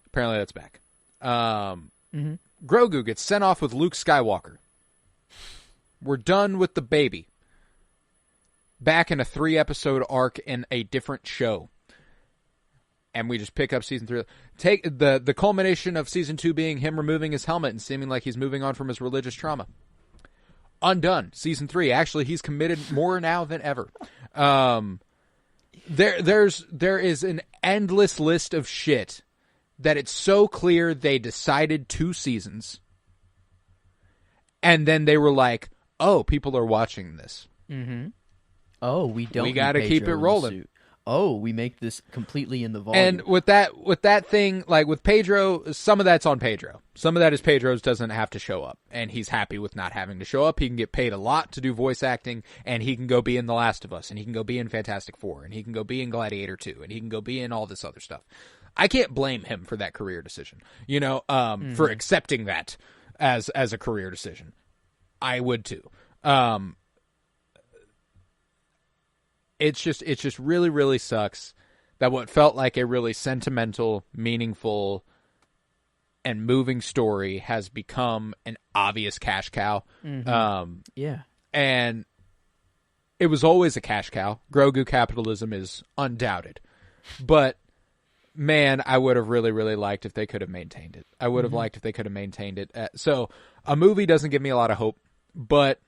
Apparently that's back. Grogu gets sent off with Luke Skywalker. We're done with the baby. Back in a 3-episode arc in a different show. and we just pick up season 3. Take the culmination of season 2 being him removing his helmet and seeming like he's moving on from his religious trauma. Undone. Season 3. Actually, he's committed more now than ever. There is an endless list of shit that it's so clear they decided 2 seasons, and then they were like, "Oh, people are watching this. Mm-hmm. Oh, we don't. We got to keep it rolling." Oh, we make this completely in the volume. And with that thing, like with Pedro, some of that's on Pedro. Some of that is Pedro's doesn't have to show up, and he's happy with not having to show up. He can get paid a lot to do voice acting, and he can go be in The Last of Us, and he can go be in Fantastic Four, and he can go be in Gladiator 2, and he can go be in all this other stuff. I can't blame him for that career decision, for accepting that as a career decision. I would too. It just really, really sucks that what felt like a really sentimental, meaningful, and moving story has become an obvious cash cow. Yeah. And it was always a cash cow. Grogu capitalism is undoubted. But, man, I would have really, really liked if they could have maintained it. I would have liked if they could have maintained it. So, a movie doesn't give me a lot of hope, but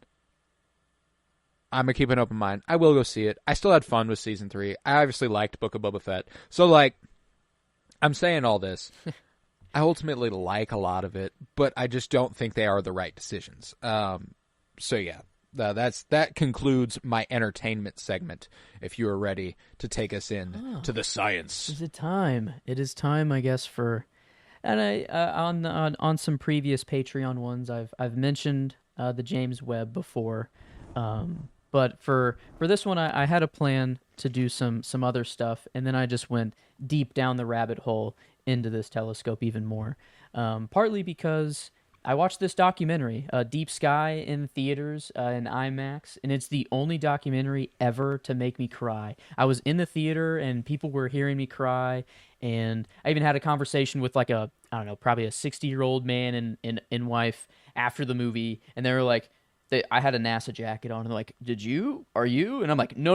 I'm going to keep an open mind. I will go see it. I still had fun with season 3. I obviously liked Book of Boba Fett. So, I'm saying all this. I ultimately like a lot of it, but I just don't think they are the right decisions. So, yeah. That concludes my entertainment segment, if you are ready to take us in to the science. Is it time? It is time, I guess, for... And I on some previous Patreon ones, I've mentioned the James Webb before. But for this one, I had a plan to do some other stuff, and then I just went deep down the rabbit hole into this telescope even more. Partly because I watched this documentary, Deep Sky, in theaters in IMAX, and it's the only documentary ever to make me cry. I was in the theater, and people were hearing me cry, and I even had a conversation with probably a 60-year-old man and wife after the movie, and they were like, I had a NASA jacket on, and they're like, are you? And I'm like, no.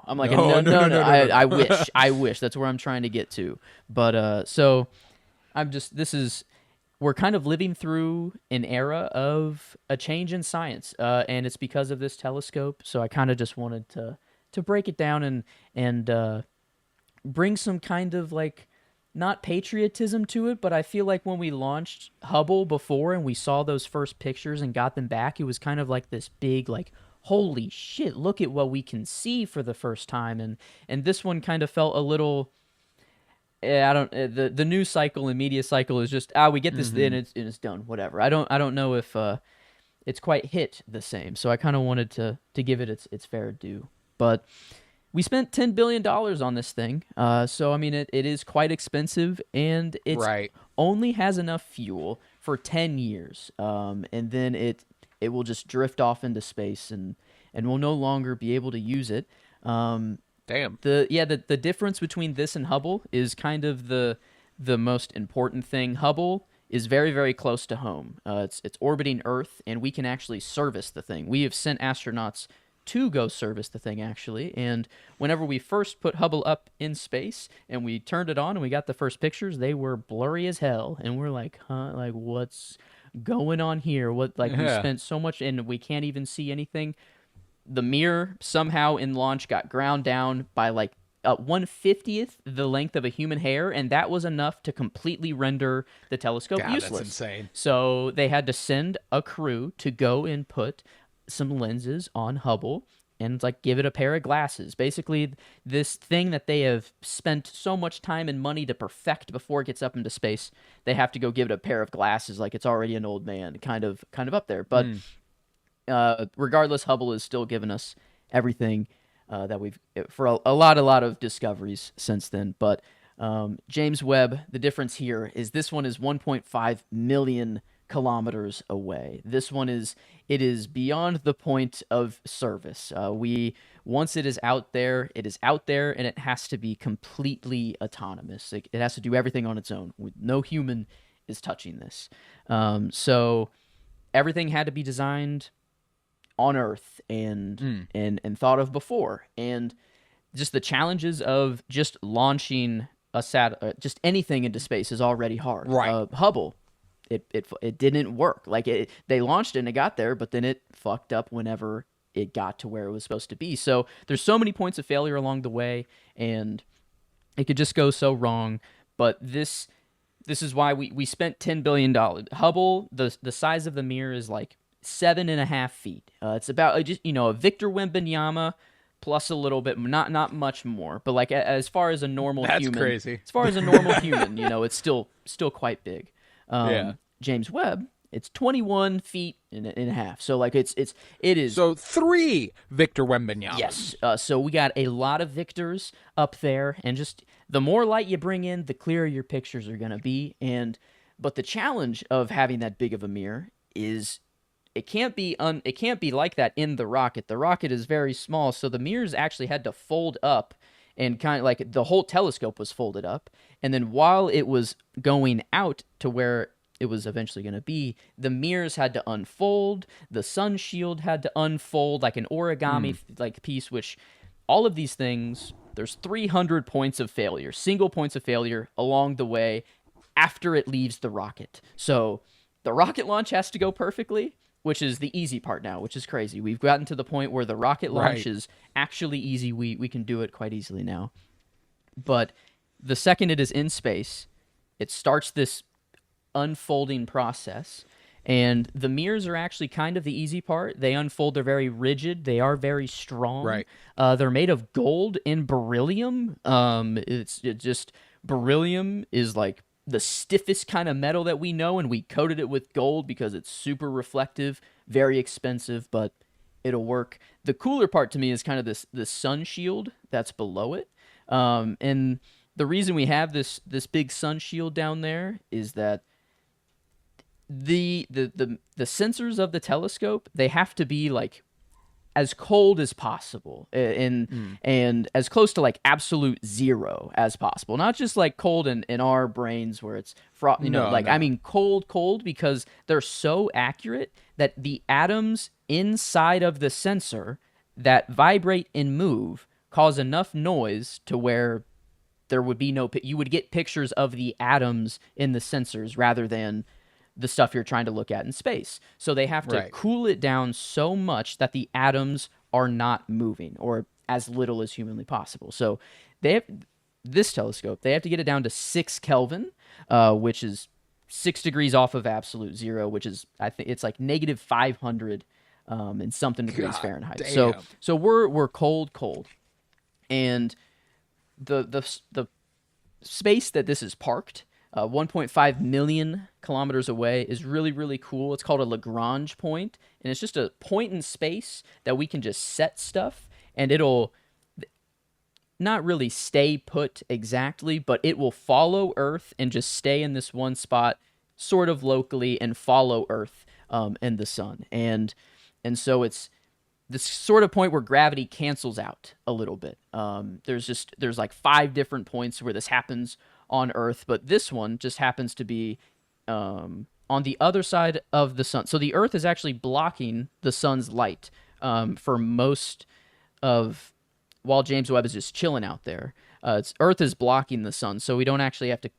I'm like, no. I wish. That's where I'm trying to get to. But, so we're kind of living through an era of a change in science, and it's because of this telescope. So I kind of just wanted to break it down and bring some kind of not patriotism to it, but I feel like when we launched Hubble before and we saw those first pictures and got them back, it was kind of like this big, holy shit, look at what we can see for the first time. And this one kind of felt a little, the news cycle and media cycle is just, we get this and it's done, whatever. I don't know if it's quite hit the same. So I kind of wanted to give it its fair due. But we spent $10 billion on this thing, so I mean it is quite expensive, and it only has enough fuel for 10 years, and then it will just drift off into space, and we'll no longer be able to use it. Damn. The difference between this and Hubble is kind of the most important thing. Hubble is very, very close to home. It's orbiting Earth, and we can actually service the thing. We have sent astronauts to go service the thing, actually. And whenever we first put Hubble up in space and we turned it on and we got the first pictures, they were blurry as hell. And we're like, what's going on here? We spent so much and we can't even see anything. The mirror somehow in launch got ground down by 1/50th the length of a human hair, and that was enough to completely render the telescope useless. That's insane. So they had to send a crew to go and put some lenses on Hubble and give it a pair of glasses. Basically, this thing that they have spent so much time and money to perfect before it gets up into space, they have to go give it a pair of glasses like it's already an old man, kind of up there. But regardless, Hubble is still giving us everything that we've for a lot of discoveries since then. But James Webb, the difference here is this one is 1.5 million kilometers away. This one is beyond the point of service. Once it is out there, and it has to be completely autonomous. It has to do everything on its own. No human is touching this. So everything had to be designed on Earth and thought of before. And just the challenges of just launching just anything into space is already hard. Right. Hubble, it didn't work. Like they launched it and it got there, but then it fucked up whenever it got to where it was supposed to be. So there's so many points of failure along the way, and it could just go so wrong. But this is why we spent $10 billion. Hubble, the size of the mirror is like 7.5 feet. It's about just a Victor Wembanyama plus a little bit, not much more. But like as far as a normal That's human, crazy. As far as a normal human, it's still quite big. Yeah. James Webb, it's 21 feet and a half. So like it is. So 3 Victor Wembanyama. Yes. So we got a lot of Victors up there, and just the more light you bring in, the clearer your pictures are gonna be. But the challenge of having that big of a mirror is it can't be like that in the rocket. The rocket is very small, so the mirrors actually had to fold up, and kind of like the whole telescope was folded up. And then while it was going out to where it was eventually going to be, the mirrors had to unfold, the sun shield had to unfold like an origami like piece, which all of these things, there's 300 points of failure, single points of failure along the way after it leaves the rocket. So the rocket launch has to go perfectly, which is the easy part now, which is crazy. We've gotten to the point where the rocket launch is actually easy. We can do it quite easily now. But the second it is in space, it starts this unfolding process, and the mirrors are actually kind of the easy part. They unfold. They're very rigid. They are very strong. Right. They're made of gold and beryllium. Beryllium is like the stiffest kind of metal that we know, and we coated it with gold because it's super reflective, very expensive, but it'll work. The cooler part to me is kind of this sun shield that's below it. And the reason we have this big sun shield down there is that the sensors of the telescope, they have to be like as cold as possible and as close to like absolute zero as possible. Not just like cold in our brains where it's I mean cold because they're so accurate that the atoms inside of the sensor that vibrate and move cause enough noise to where there would be you would get pictures of the atoms in the sensors rather than the stuff you're trying to look at in space. So they have to cool it down so much that the atoms are not moving, or as little as humanly possible. So this telescope, they have to get it down to 6 Kelvin, which is 6 degrees off of absolute zero, which is, I think it's like negative 500 and something degrees Fahrenheit. Damn. So we're cold. And the space that this is parked, 1.5 million kilometers away, is really, really cool. It's called a Lagrange point, and it's just a point in space that we can just set stuff, and it'll not really stay put exactly, but it will follow Earth and just stay in this one spot sort of locally and follow Earth and the sun. And so it's this sort of point where gravity cancels out a little bit. There's like 5 different points where this happens on Earth, but this one just happens to be on the other side of the sun. So the Earth is actually blocking the sun's light for most of while James Webb is just chilling out there. Earth is blocking the sun, so we don't actually have to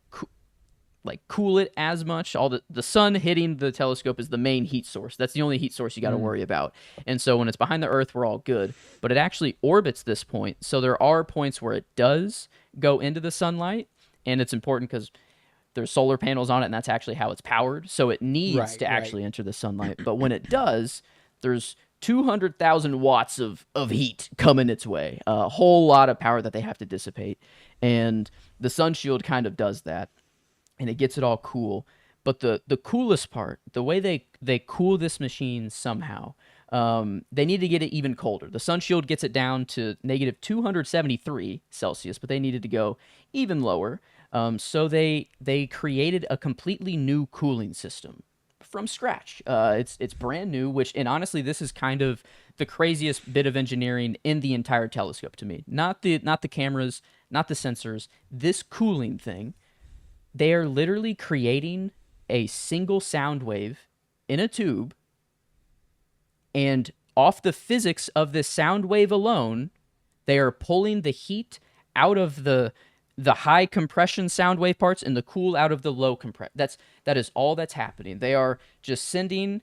cool it as much. All the sun hitting the telescope is the main heat source. That's the only heat source you got to worry about. And so when it's behind the Earth, we're all good. But it actually orbits this point, so there are points where it does go into the sunlight, and it's important because there's solar panels on it, and that's actually how it's powered. So it needs to actually enter the sunlight. But when it does, there's 200,000 watts of heat coming its way. A whole lot of power that they have to dissipate. And the sun shield kind of does that, and it gets it all cool. But the coolest part, the way they cool this machine somehow, they need to get it even colder. The sun shield gets it down to negative 273 Celsius, but they needed to go even lower. So they created a completely new cooling system from scratch. It's brand new, and honestly, this is kind of the craziest bit of engineering in the entire telescope to me. Not the cameras, not the sensors. This cooling thing, they are literally creating a single sound wave in a tube, and off the physics of this sound wave alone, they are pulling the heat out of the the high compression sound wave parts and the cool out of the low compress. That is all that's happening. They are just sending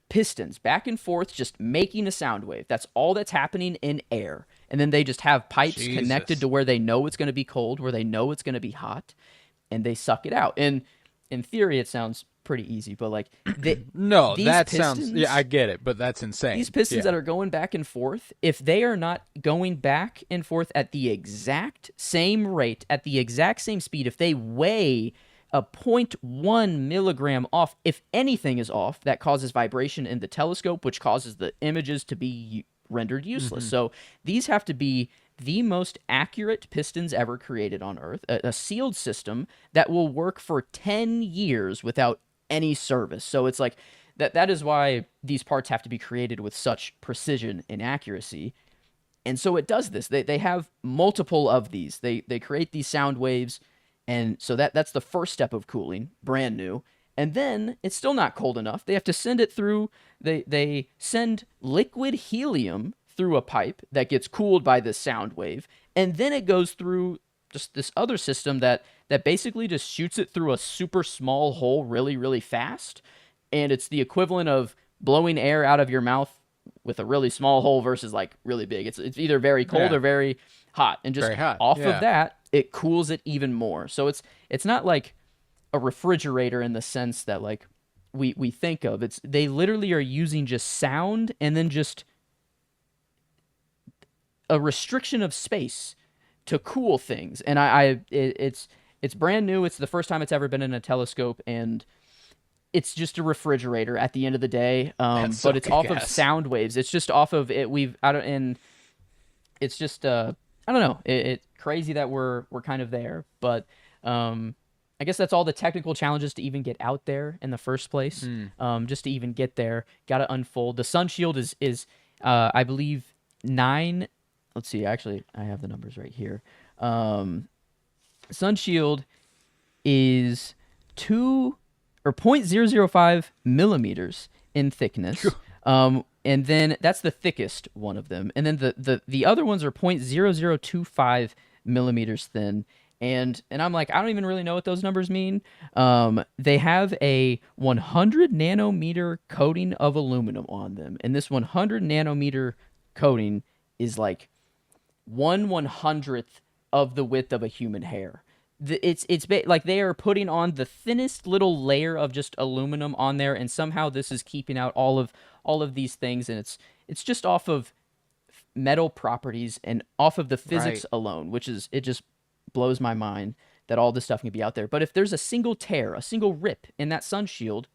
pistons back and forth, just making a sound wave. That's all that's happening in air. And then they just have pipes connected to where they know it's going to be cold, where they know it's going to be hot, and they suck it out. And in theory, it sounds pretty easy, but like no, that pistons, sounds I get it, but that's insane. These pistons that are going back and forth, if they are not going back and forth at the exact same rate, at the exact same speed, if they weigh a 0.1 milligram off, if anything is off, that causes vibration in the telescope, which causes the images to be rendered useless. So these have to be the most accurate pistons ever created on Earth, a sealed system that will work for 10 years without any service. So it's like that is why these parts have to be created with such precision and accuracy. And so it does this. They have multiple of these. They create these sound waves, and so that's the first step of cooling, brand new. And then it's still not cold enough. They have to send it through. They send liquid helium through a pipe that gets cooled by this sound wave, and then it goes through just this other system that basically just shoots it through a super small hole really, really fast. And it's the equivalent of blowing air out of your mouth with a really small hole versus like really big. It's either very cold or very hot. And just off of that, it cools it even more. So it's not like a refrigerator in the sense that like we think of. They literally are using just sound and then just a restriction of space to cool things. And it's brand new. It's the first time it's ever been in a telescope, and it's just a refrigerator at the end of the day. But it's off of sound waves. It's just off of it. It's just I don't know. It's crazy that we're kind of there, but I guess that's all the technical challenges to even get out there in the first place. Just to even get there, got to unfold. The sun shield is I believe 9. Let's see. Actually, I have the numbers right here. Sun shield is 0.005 millimeters in thickness. And then that's the thickest one of them. And then the other ones are 0.0025 millimeters thin. And I'm like, I don't even really know what those numbers mean. They have a 100 nanometer coating of aluminum on them. And this 100 nanometer coating is like 1/100th of the width of a human hair. It's like they are putting on the thinnest little layer of just aluminum on there, and somehow this is keeping out all of these things, and it's just off of metal properties and off of the physics alone, which is, it just blows my mind that all this stuff can be out there. But if there's a single tear, a single rip in that sun shield,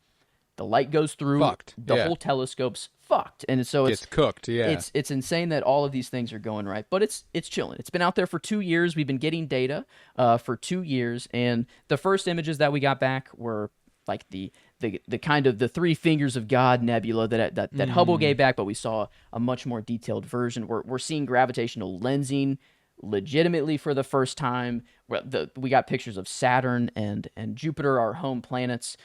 the light goes through, the whole telescope's fucked. And so it's cooked. It's insane that all of these things are going right, but it's chilling. It's been out there for 2 years. We've been getting data for 2 years, and the first images that we got back were like the kind of the 3 fingers of God nebula that Hubble gave back, but we saw a much more detailed version. We're seeing gravitational lensing legitimately for the first time. We got pictures of Saturn and Jupiter, our home planets.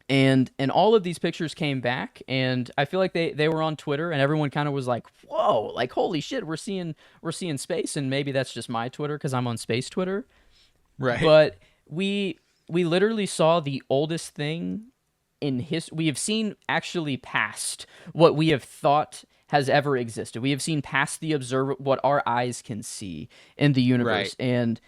And all of these pictures came back, and I feel like they were on Twitter, and everyone kind of was like, whoa, like, holy shit, we're seeing space. And maybe that's just my Twitter because I'm on space Twitter. Right. But we literally saw the oldest thing in history. We have seen actually past what we have thought has ever existed. We have seen past what our eyes can see in the universe. And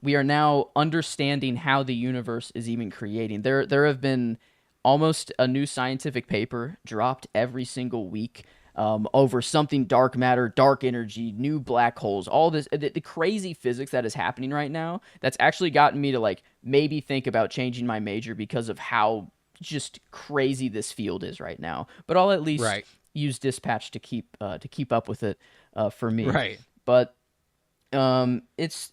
we are now understanding how the universe is even creating. There have been almost a new scientific paper dropped every single week over something dark matter, dark energy, new black holes, all this, the crazy physics that is happening right now. That's actually gotten me to like maybe think about changing my major because of how just crazy this field is right now. But I'll at least use Dispatch to keep up with it for me. Right. But it's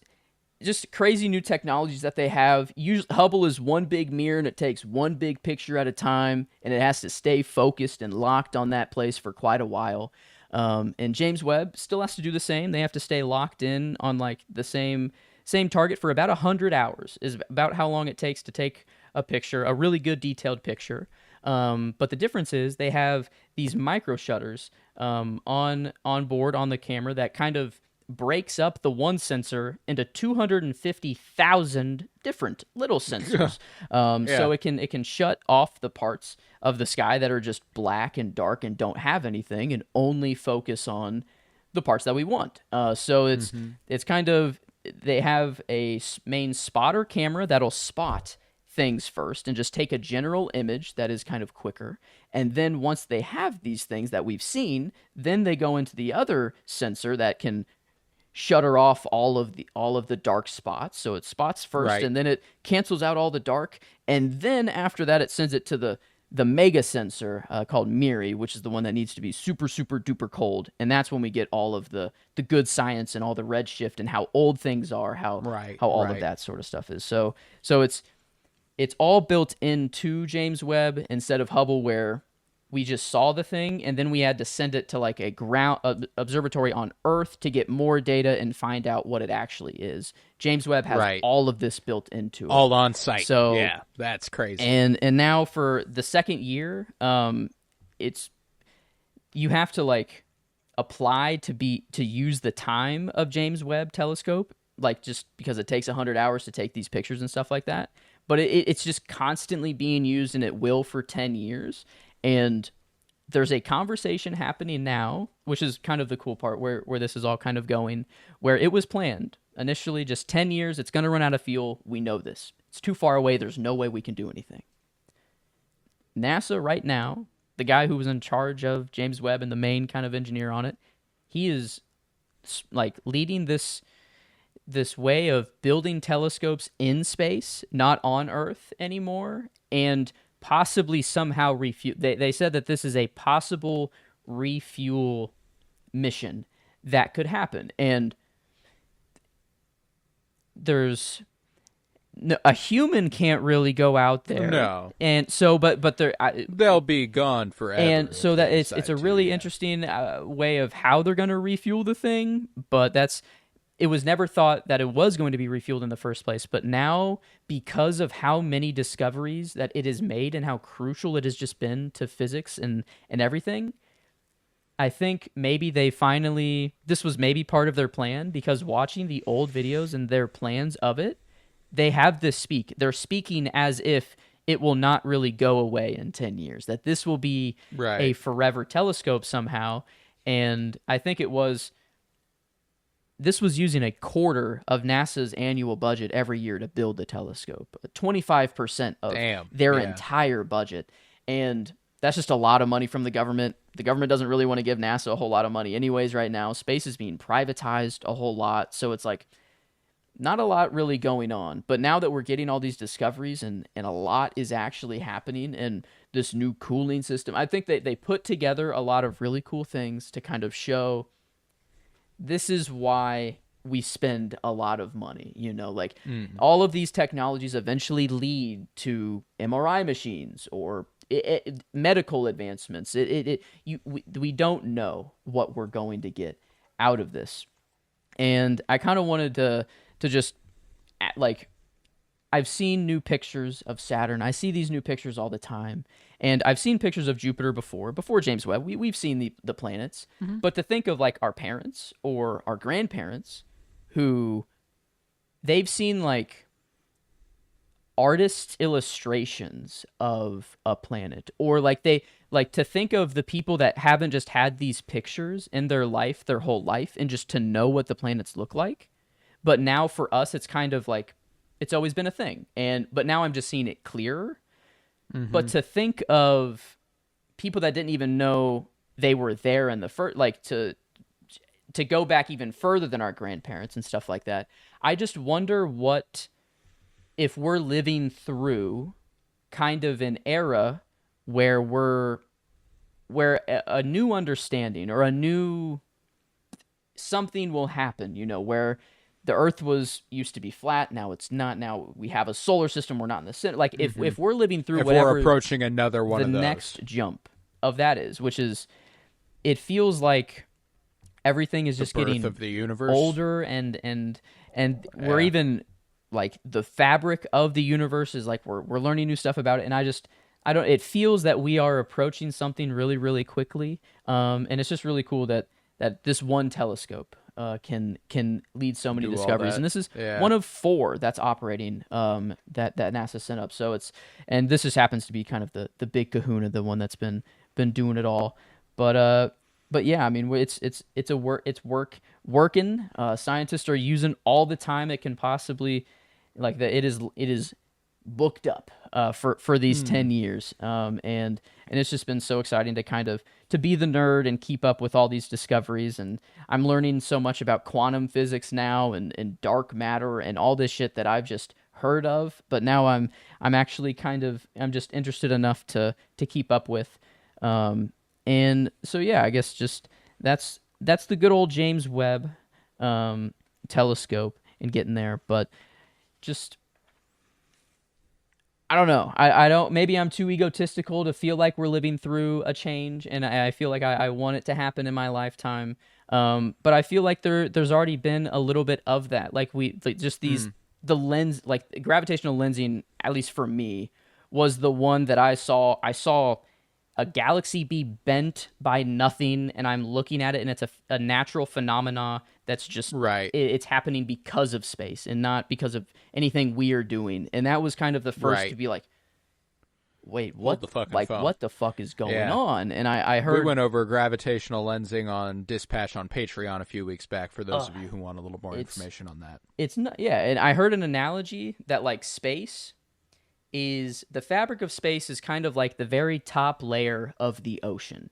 just crazy new technologies that they have. Hubble is one big mirror, and it takes one big picture at a time, and it has to stay focused and locked on that place for quite a while. And James Webb still has to do the same. They have to stay locked in on like the same target for about 100 hours is about how long it takes to take a picture, a really good detailed picture. But the difference is they have these micro shutters on board on the camera that kind of breaks up the one sensor into 250,000 different little sensors. So it can shut off the parts of the sky that are just black and dark and don't have anything, and only focus on the parts that we want. So it's kind of, they have a main spotter camera that'll spot things first and just take a general image that is kind of quicker. And then once they have these things that we've seen, then they go into the other sensor that can shutter off all of the dark spots. So it spots first, and then it cancels out all the dark, and then after that it sends it to the mega sensor called MIRI, which is the one that needs to be super, super duper cold. And that's when we get all of the good science and all the redshift and how old things are, how all of that sort of stuff is. So it's all built into James Webb instead of Hubble, where we just saw the thing and then we had to send it to like a ground observatory on Earth to get more data and find out what it actually is. James Webb has all of this built into it, all on site. So yeah, that's crazy. And now for the second year, it's, you have to like apply to use the time of James Webb Telescope, like just because it takes 100 hours to take these pictures and stuff like that. But it's just constantly being used, and it will for 10 years. And there's a conversation happening now, which is kind of the cool part where this is all kind of going, where it was planned initially just 10 years. It's going to run out of fuel. We know this. It's too far away. There's no way we can do anything. NASA right now, the guy who was in charge of James Webb and the main kind of engineer on it, he is like leading this way of building telescopes in space, not on Earth anymore, and possibly somehow refuel. They said that this is a possible refuel mission that could happen. And there's a human can't really go out there. No. And so, but they'll be gone forever. And so that it's a really interesting way of how they're going to refuel the thing. But it was never thought that it was going to be refueled in the first place. But now, because of how many discoveries that it has made and how crucial it has just been to physics and everything, I think maybe this was maybe part of their plan, because watching the old videos and their plans of it, they have this they're speaking as if it will not really go away in 10 years, that this will be a forever telescope somehow. And I think this was using a quarter of NASA's annual budget every year to build the telescope, 25% of their entire budget. And that's just a lot of money from the government. The government doesn't really want to give NASA a whole lot of money anyways right now. Space is being privatized a whole lot. So it's like not a lot really going on. But now that we're getting all these discoveries and a lot is actually happening, and this new cooling system, I think that they put together a lot of really cool things to kind of show this is why we spend a lot of money, like all of these technologies eventually lead to MRI machines or medical advancements. We don't know what we're going to get out of this. And I kind of wanted to just, like, I've seen new pictures of Saturn. I see these new pictures all the time. And I've seen pictures of Jupiter before James Webb. We've seen the planets. Mm-hmm. But to think of like our parents or our grandparents who they've seen like artist illustrations of a planet, or like to think of the people that haven't just had these pictures in their life, their whole life, and just to know what the planets look like. But now for us, it's kind of like, it's always been a thing. But now I'm just seeing it clearer. Mm-hmm. But to think of people that didn't even know they were there in the first, like to go back even further than our grandparents and stuff like that, I just wonder if we're living through kind of an era where a new understanding or a new something will happen, where the Earth used to be flat. Now it's not. Now we have a solar system. We're not in the center. Like if we're living through whatever we're approaching another one of those, the next jump of that is, which is, it feels like everything is just getting of the universe older, and we're even like the fabric of the universe is like we're learning new stuff about it. And I don't. It feels that we are approaching something really, really quickly. And it's just really cool that this one telescope can lead so many Do all discoveries, that. and this is Yeah. one of 4 that's operating that NASA sent up. So this just happens to be kind of the big Kahuna, the one that's been doing it all. But yeah, I mean it's working. Scientists are using all the time it can possibly, like it is booked up for these 10 years, and it's just been so exciting to kind of to be the nerd and keep up with all these discoveries. And I'm learning so much about quantum physics now, and dark matter and all this shit that I've just heard of, but now I'm actually I'm just interested enough to keep up with. And so yeah, I guess just that's the good old James Webb telescope and getting there. But just I don't know. I don't. Maybe I'm too egotistical to feel like we're living through a change, and I feel like I want it to happen in my lifetime. But I feel like there's already been a little bit of that. Like just these the lens, like gravitational lensing, at least for me, was the one that I saw. I saw a galaxy be bent by nothing, and I'm looking at it, and it's a natural phenomena that's just Right. It's happening because of space and not because of anything we are doing. And that was kind of the first Right. to be like, wait, Hold what? the fucking Like, phone. what the fuck is going Yeah. on? And I heard We went over gravitational lensing on Dispatch on Patreon a few weeks back for those of you who want a little more information on that. it's not. Yeah, and I heard an analogy that like space is the fabric of space is kind of like the very top layer of the ocean.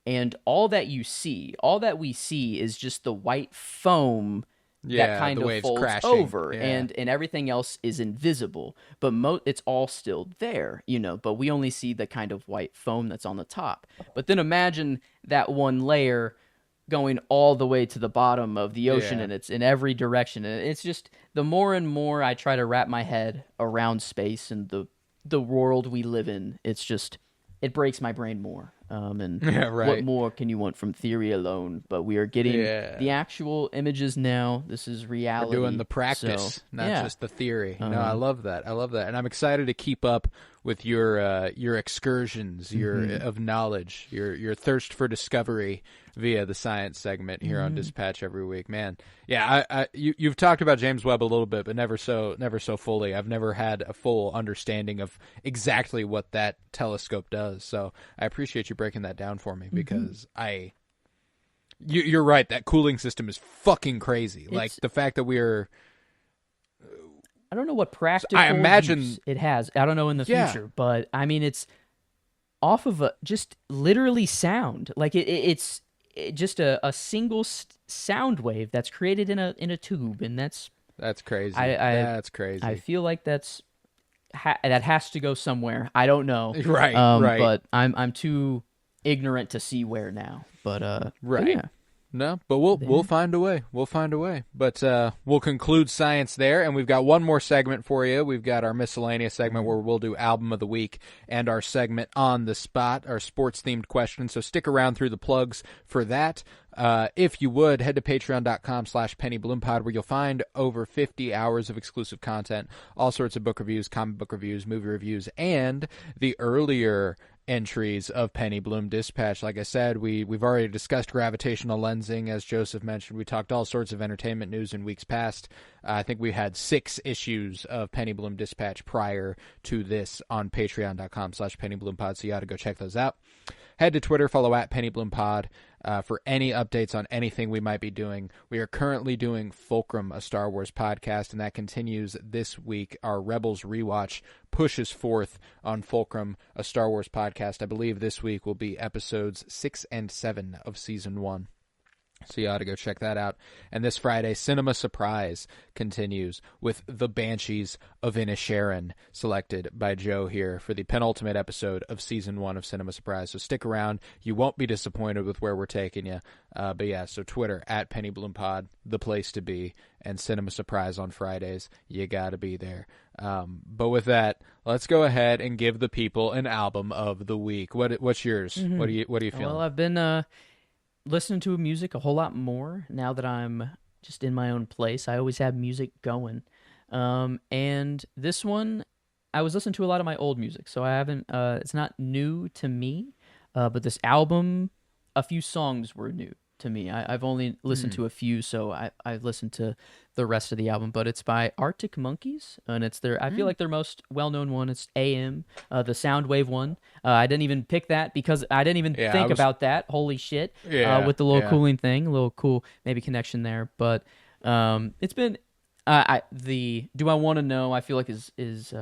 And all that we see is just the white foam that kind the of waves folds crashing. over, Yeah. and everything else is invisible. But it's all still there, but we only see the kind of white foam that's on the top. But then imagine that one layer going all the way to the bottom of the ocean, Yeah. and it's in every direction. And it's just the more and more I try to wrap my head around space and the world we live in, it breaks my brain more. And Yeah, right. what more can you want from theory alone? But we are getting the actual images now. This is reality. We're doing the practice, So, not yeah. just the theory. No, I love that. And I'm excited to keep up with your excursions, of knowledge, your thirst for discovery via the science segment here on Dispatch every week. Man, yeah, you've talked about James Webb a little bit, but never so fully. I've never had a full understanding of exactly what that telescope does. So I appreciate you breaking that down for me, because you're right. That cooling system is fucking crazy. Like the fact that we're, I don't know what practical I imagine use it has. I don't know in the future, but I mean, it's off of just literally sound. Like it's just a single sound wave that's created in a tube, and that's crazy. That's crazy. I feel like that has to go somewhere. I don't know. Right, right. But I'm too ignorant to see where now. But right. But yeah. No, but we'll find a way. We'll find a way. But we'll conclude science there, and we've got one more segment for you. We've got our miscellaneous segment where we'll do album of the week, and our segment on the spot, our sports themed questions. So stick around through the plugs for that. If you would, head to patreon.com/pennybloomPod, where you'll find over 50 hours of exclusive content, all sorts of book reviews, comic book reviews, movie reviews, and the earlier entries of Penny Bloom Dispatch. Like I said, we've already discussed gravitational lensing, as Joseph mentioned. We talked all sorts of entertainment news in weeks past. I think we had 6 issues of Penny Bloom Dispatch prior to this on patreon.com/pennybloom.pod, so you ought to go check those out. Head to Twitter, follow at PennyBloomPod for any updates on anything we might be doing. We are currently doing Fulcrum, a Star Wars podcast, and that continues this week. Our Rebels rewatch pushes forth on Fulcrum, a Star Wars podcast. I believe this week will be episodes 6 and 7 of Season 1. So you ought to go check that out. And this Friday, Cinema Surprise continues with The Banshees of Inisherin, selected by Joe here for the penultimate episode of Season 1 of Cinema Surprise. So stick around. You won't be disappointed with where we're taking you. But yeah, so Twitter, at PennyBloomPod, the place to be. And Cinema Surprise on Fridays. You got to be there. But with that, let's go ahead and give the people an album of the week. What's yours? What are you feeling? Well, I've been listening to music a whole lot more now that I'm just in my own place. I always have music going. And this one, I was listening to a lot of my old music, so I haven't, it's not new to me, but this album, a few songs were new. to me. I've only listened to a few, so I've listened to the rest of the album. But it's by Arctic Monkeys, and it's I feel like their most well-known one. It's AM, the Soundwave one. I didn't even pick that because I didn't even think about that. Holy shit! With the little cooling thing, a little cool maybe connection there. But it's been the Do I Want to Know? I feel like is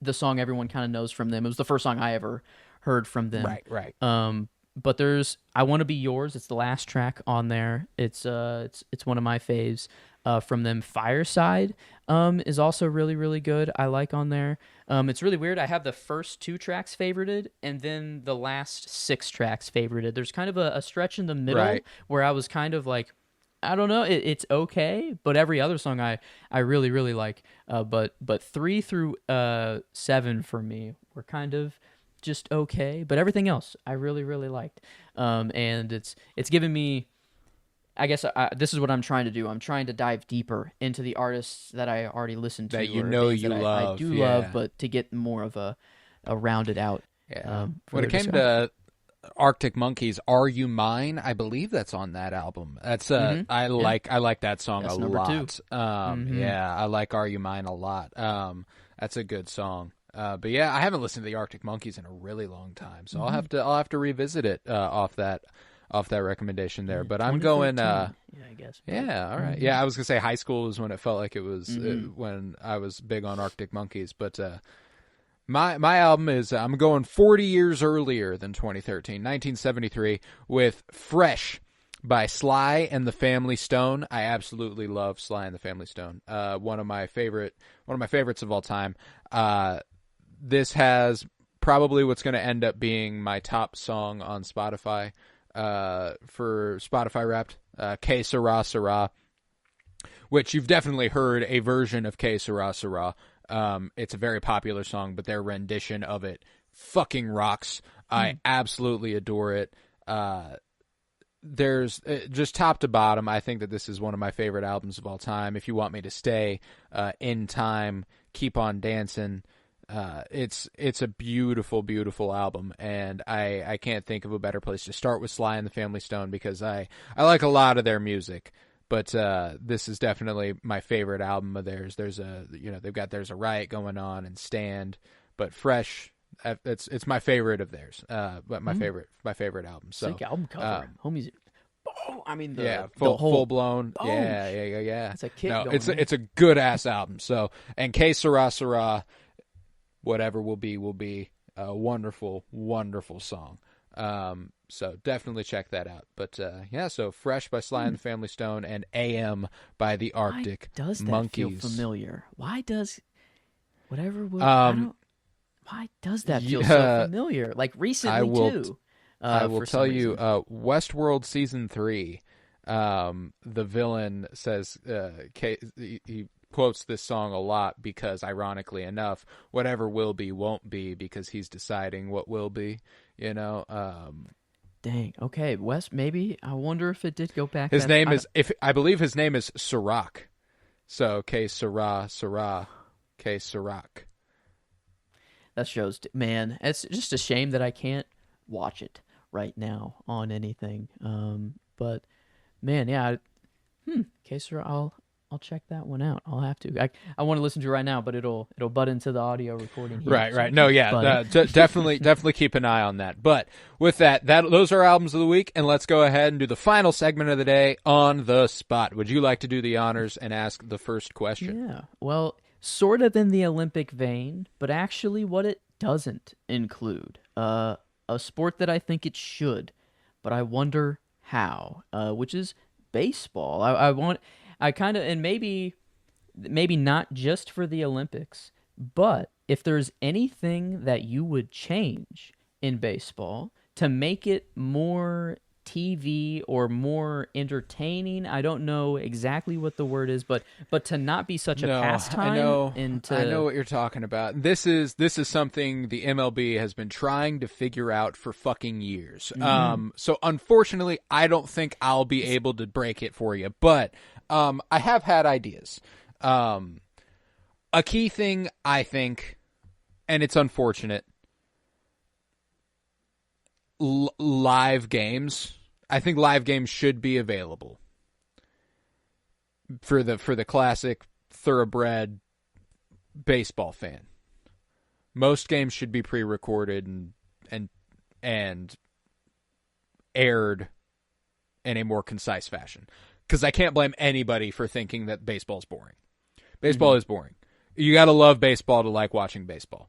the song everyone kind of knows from them. It was the first song I ever heard from them. Right. But there's I Want to Be Yours. It's the last track on there. It's one of my faves from them. Fireside is also really, really good. I like on there. It's really weird. I have the first 2 tracks favorited and then the last 6 tracks favorited. There's kind of a stretch in the middle where I was kind of like, I don't know, it's okay, but every other song I really, really like. But 3 through 7 for me were kind of just okay, but everything else I really, really liked. And it's given me, I guess this is what I'm trying to do. I'm trying to dive deeper into the artists that I already listened to. That you know you love. I do love, but to get more of a rounded out. Yeah. When it came to Arctic Monkeys, Are You Mine? I believe that's on that album. That's I like that song a lot. Yeah, I like Are You Mine a lot. That's a good song. But yeah, I haven't listened to the Arctic Monkeys in a really long time, so I'll have to revisit it off that recommendation there. But I'm going. I guess. Yeah, all right. Yeah, I was gonna say high school was when it felt like it was when I was big on Arctic Monkeys. But my album is I'm going 40 years earlier than 2013, 1973, with Fresh by Sly and the Family Stone. I absolutely love Sly and the Family Stone. One of my favorites of all time. This has probably what's going to end up being my top song on Spotify for Spotify Wrapped, Que Sera Sera, which you've definitely heard a version of Que Sera Sera. It's a very popular song, but their rendition of it fucking rocks. I absolutely adore it. There's just top to bottom, I think that this is one of my favorite albums of all time. If You Want Me to Stay, In Time, Keep on Dancing. It's a beautiful, beautiful album, and I can't think of a better place to start with Sly and the Family Stone because I like a lot of their music, but this is definitely my favorite album of theirs. There's There's a Riot Going On and Stand, but Fresh, it's my favorite of theirs. But my favorite album. So sick album cover, homies. Oh, I mean full blown. Yeah. It's a kid. No, it's a good ass album. So and Que Sera Sera. Whatever will be a wonderful, wonderful song. So definitely check that out. But so Fresh by Sly and the Family Stone and AM by the Arctic Monkeys. Why does that feel familiar? Why does why does that feel so familiar? Like recently too. I will tell you, Westworld Season 3, the villain says he quotes this song a lot because, ironically enough, whatever will be won't be because he's deciding what will be, Dang. Okay, Wes. Maybe I wonder if it did go back. I believe his name is Sirach. So Que Sera Sera, Que Sirach. That shows, man. It's just a shame that I can't watch it right now on anything. But man, yeah. Que Sera. I'll check that one out. I'll have to. I want to listen to it right now, but it'll butt into the audio recording here. Right. No, yeah, definitely keep an eye on that. But with that those are albums of the week, and let's go ahead and do the final segment of the day, On the Spot. Would you like to do the honors and ask the first question? Yeah. Well, sort of in the Olympic vein, but actually what it doesn't include. A sport that I think it should, but I wonder how. Which is baseball. I kind of, and maybe not just for the Olympics, but if there's anything that you would change in baseball to make it more TV or more entertaining, I don't know exactly what the word is, but to not be such a pastime. I know what you're talking about. This is something the MLB has been trying to figure out for fucking years. So unfortunately, I don't think I'll be able to break it for you, but I have had ideas. A key thing, I think, and it's unfortunate, live games. I think live games should be available for the classic thoroughbred baseball fan. Most games should be pre-recorded and aired in a more concise fashion. Because I can't blame anybody for thinking that baseball's boring. Baseball is boring. You got to love baseball to like watching baseball.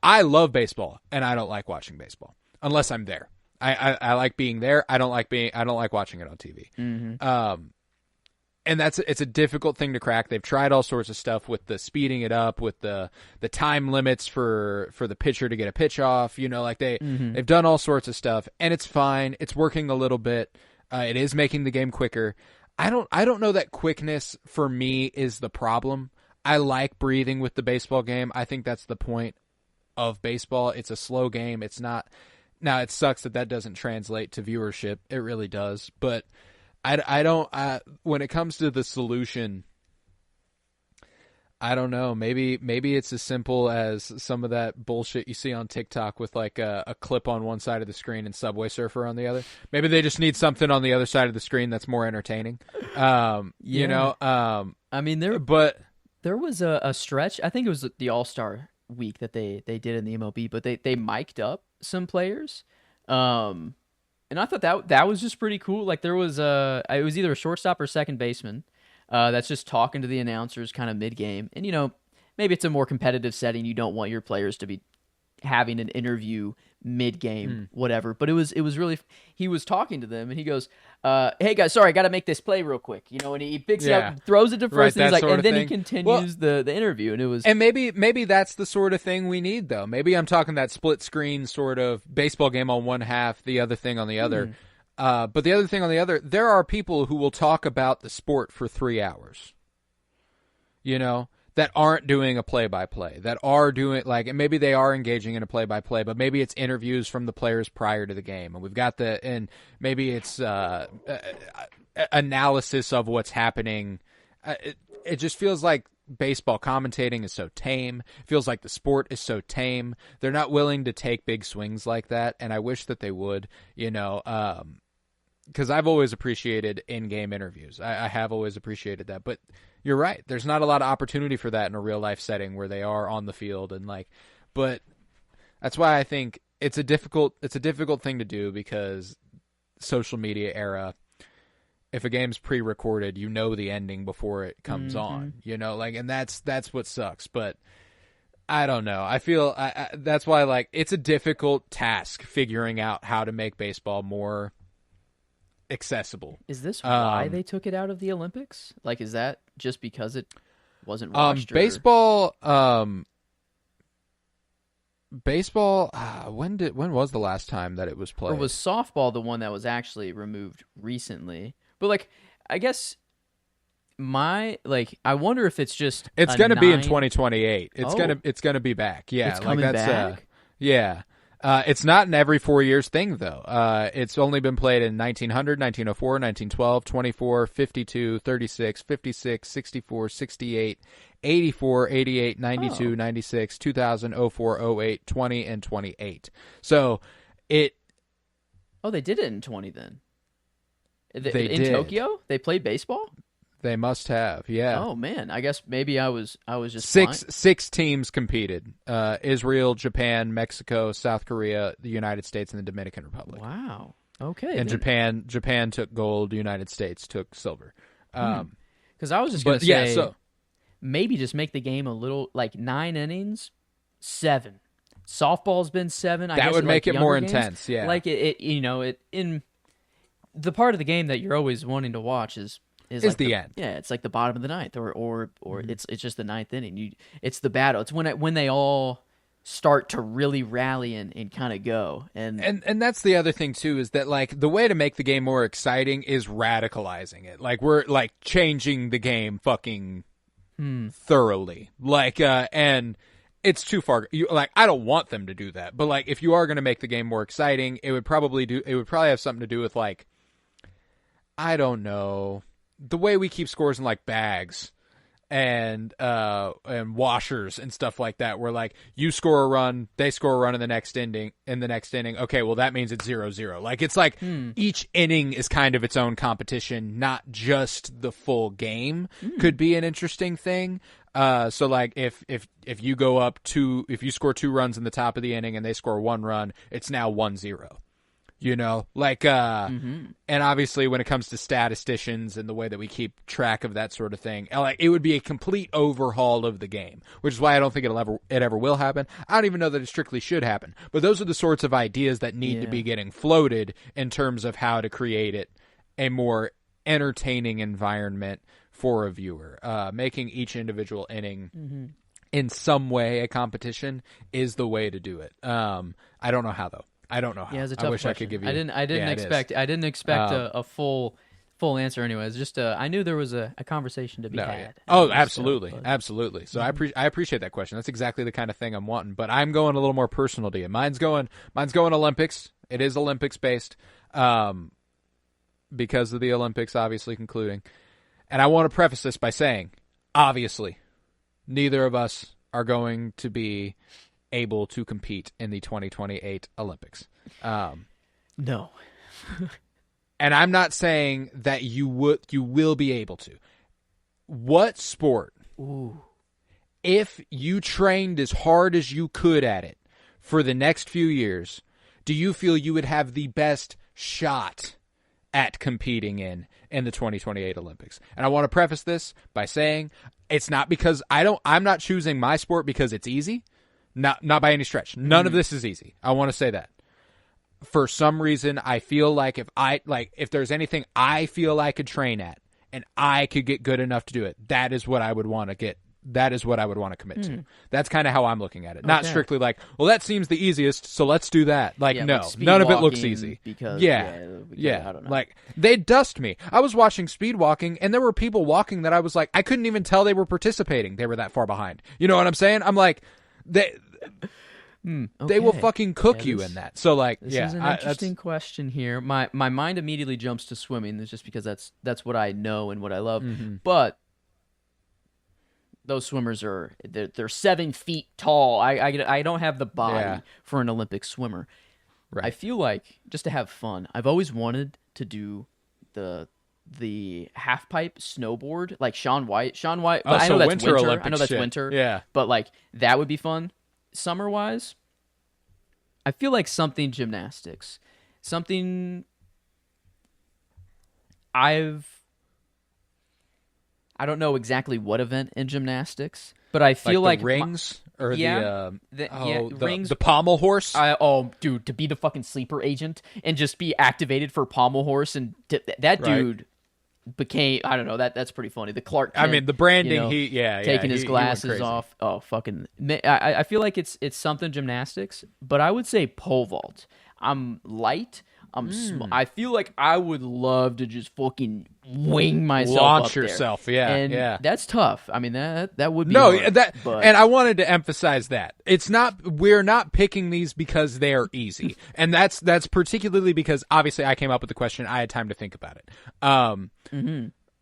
I love baseball, and I don't like watching baseball unless I'm there. I like being there. I don't like watching it on TV. And it's a difficult thing to crack. They've tried all sorts of stuff with the speeding it up, with the time limits for the pitcher to get a pitch off. Like they've done all sorts of stuff, and it's fine. It's working a little bit. It is making the game quicker. I don't know that quickness for me is the problem. I like breathing with the baseball game. I think that's the point of baseball. It's a slow game. It's not. Now it sucks that doesn't translate to viewership. It really does. But I don't. When it comes to the solution, I don't know. Maybe it's as simple as some of that bullshit you see on TikTok with like a clip on one side of the screen and Subway Surfer on the other. Maybe they just need something on the other side of the screen that's more entertaining. You know. I mean, there was a stretch. I think it was the All-Star week that they did in the MLB, but they mic'd up some players. And I thought that was just pretty cool. Like there was it was either a shortstop or second baseman that's just talking to the announcers kind of mid-game. And, maybe it's a more competitive setting. You don't want your players to be having an interview mid-game, whatever. But it was really, he was talking to them and he goes, hey guys, sorry, I got to make this play real quick. And he picks it up, throws it to first, and he's like, and then he continues the interview. And it was, and maybe that's the sort of thing we need though. Maybe I'm talking that split screen sort of baseball game on one half, the other thing on the other. But the other thing on the other, there are people who will talk about the sport for 3 hours, that aren't doing a play-by-play, that are doing, and maybe they are engaging in a play-by-play, but maybe it's interviews from the players prior to the game. And maybe it's analysis of what's happening. It just feels like baseball commentating is so tame. It feels like the sport is so tame. They're not willing to take big swings like that, and I wish that they would, because I've always appreciated in-game interviews. I have always appreciated that. But you're right. There's not a lot of opportunity for that in a real-life setting where they are on the field. But that's why I think it's a difficult thing to do, because social media era, if a game's pre-recorded, the ending before it comes on. And that's what sucks. But I don't know. I feel that's why it's a difficult task figuring out how to make baseball more accessible. Is this why they took it out of the Olympics? Is that just because it wasn't watched? Baseball. When was the last time that it was played? Or was softball the one that was actually removed recently? But I guess I wonder if it's just it's going to be in 2028. It's going to be back. Yeah, it's coming back. Yeah. It's not an every 4 years thing, though. It's only been played in 1900, 1904, 1912, 24, 52, 36, 56, 64, 68, 84, 88, 92, 96, 2000, 04, 08, 20, and 28. So it... Oh, they did it in 20 then. In did. Tokyo? They played baseball? They must have, yeah. Oh man, I guess maybe I was just six teams competed: Israel, Japan, Mexico, South Korea, the United States, and the Dominican Republic. Wow. Okay. And Japan took gold. The United States took silver. Because I was just going to say, maybe just make the game a little 9 innings, 7. Softball's been 7. That would make it more intense. Yeah. In the part of the game that you're always wanting to watch is the end. Yeah, it's like the bottom of the ninth, or it's just the ninth inning. It's the battle. It's when they all start to really rally and kind of go. And that's the other thing too, is that the way to make the game more exciting is radicalizing it. We're changing the game fucking thoroughly. And it's too far. I don't want them to do that, but if you are going to make the game more exciting, it would probably have something to do with I don't know, the way we keep scores in bags, and washers and stuff like that, where like you score a run, they score a run in the next inning. Okay, well that means it's 0-0. Like it's like each inning is kind of its own competition, not just the full game. Could be an interesting thing. So like if you go up if you score 2 runs in the top of the inning and they score 1 run, it's now 1-0. You know, like, and obviously when it comes to statisticians and the way that we keep track of that sort of thing, like it would be a complete overhaul of the game, which is why I don't think it ever will happen. I don't even know that it strictly should happen, but those are the sorts of ideas that need to be getting floated in terms of how to create a more entertaining environment for a viewer. Making each individual inning in some way a competition is the way to do it. I don't know how though. I don't know how. Yeah, it's a tough I wish question. I could give you. I didn't expect a full answer. Anyways, just I knew there was a conversation to be had. Yeah. Oh, absolutely, absolutely. So I appreciate that question. That's exactly the kind of thing I'm wanting. But I'm going a little more personal to you. Mine's going Olympics. It is Olympics based, because of the Olympics obviously concluding. And I want to preface this by saying, obviously, neither of us are going to be able to compete in the 2028 Olympics. No. And I'm not saying that you will be able to. What sport, if you trained as hard as you could at it for the next few years, do you feel you would have the best shot at competing in the 2028 Olympics? And I want to preface this by saying it's not because I'm not choosing my sport because it's easy. Not by any stretch. None of this is easy. I want to say that. For some reason, I feel like if there's anything I feel I could train at and I could get good enough to do it, that is what I would want to get. That is what I would want to commit to. That's kind of how I'm looking at it. Not strictly like, well, that seems the easiest, so let's do that. Like, no, like none of it looks easy. Because, yeah. I don't know. Like, they'd dust me. I was watching speed walking, and there were people walking that I was like, I couldn't even tell they were participating. They were that far behind. You know what I'm saying? I'm like, they will fucking cook you in that. So like, this is an interesting question here. My mind immediately jumps to swimming. It's just because that's what I know and what I love. But those swimmers they're 7 feet tall. I don't have the body for an Olympic swimmer. Right. I feel like just to have fun, I've always wanted to do the half pipe snowboard, like Shaun White. But I know that's winter. Olympic I know that's shit. winter. Yeah. But like that would be fun. Summer wise, I feel like something gymnastics. Something I don't know exactly what event in gymnastics, but I feel like the rings or the rings, the pommel horse. Dude, to be the fucking sleeper agent and just be activated for pommel horse, and that dude became, I don't know, that's pretty funny. The Clark Kent, I mean, the branding, taking his glasses he off. Oh, fucking! I feel like it's something gymnastics, but I would say pole vault. I'm light. I feel like I would love to just fucking wing myself launch up yourself. there. Yeah, and that's tough. I mean, that would be hard, but... And I wanted to emphasize that we're not picking these because they are easy, and that's particularly because obviously I came up with the question. I had time to think about it.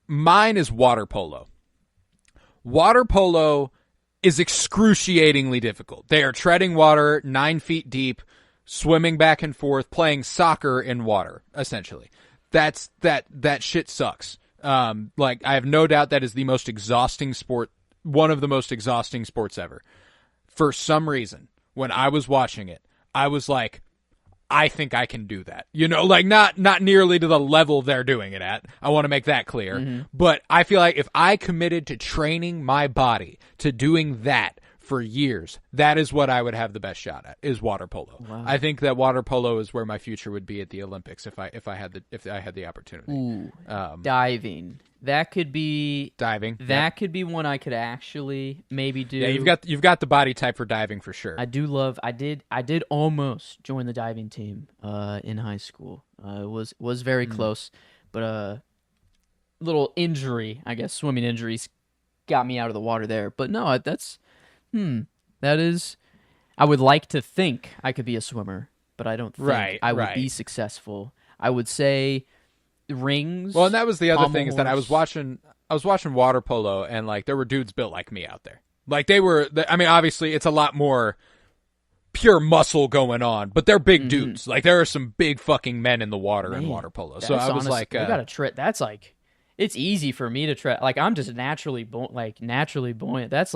Mine is water polo. Water polo is excruciatingly difficult. They are treading water 9 feet deep, swimming back and forth, playing soccer in water, essentially. That shit sucks. Like, I have no doubt that is the most exhausting sport, one of the most exhausting sports ever. For some reason, when I was watching it, I was like, I think I can do that. You know, like not nearly to the level they're doing it at. I want to make that clear. But I feel like if I committed to training my body to doing that for years, that is what I would have the best shot at, is water polo. Wow. I think that water polo is where my future would be at the Olympics if I had the opportunity. Ooh, diving. That could be diving. That could be one I could actually maybe do. Yeah, you've got the body type for diving for sure. I did almost join the diving team in high school. It was very close, but little injury, I guess, swimming injuries got me out of the water there. But no, that is, I would like to think I could be a swimmer, but I don't think I would be successful. I would say rings. Well, and that was the other thing horse. is that I was watching watching water polo, and like there were dudes built like me out there. Like they were. I mean, obviously, it's a lot more pure muscle going on, but they're big dudes. Like there are some big fucking men in the water in water polo. So I was like, we got to that's like, it's easy for me to try. Like I'm just naturally buoyant. That's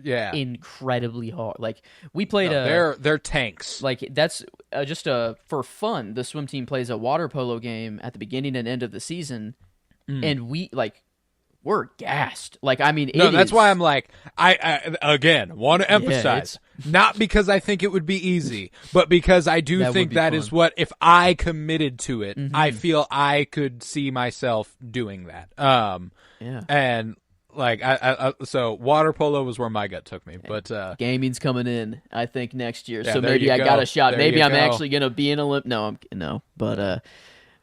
incredibly hard. Like we played they're tanks. Like that's just for fun. The swim team plays a water polo game at the beginning and end of the season, and we're gassed. Like, I mean, that's why I'm like, I again want to emphasize, not because I think it would be ezy, but because I do think that is what, if I committed to it, I feel I could see myself doing that. And like, so water polo was where my gut took me, but gaming's coming in, I think, next year. So maybe I got a shot. Maybe I'm actually gonna be in but.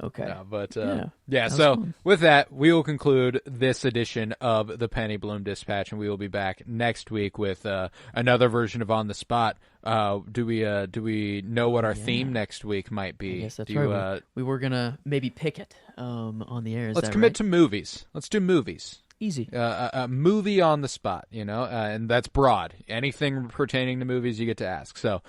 Okay. No, but so fun. With that, we will conclude this edition of the Penny Bloom Dispatch, and we will be back next week with another version of On the Spot. Do we know what our theme next week might be? Yes, that's right. We were gonna maybe pick it on the air. Let's commit to movies. Let's do movies. Easy. A movie on the spot, and that's broad. Anything pertaining to movies you get to ask. So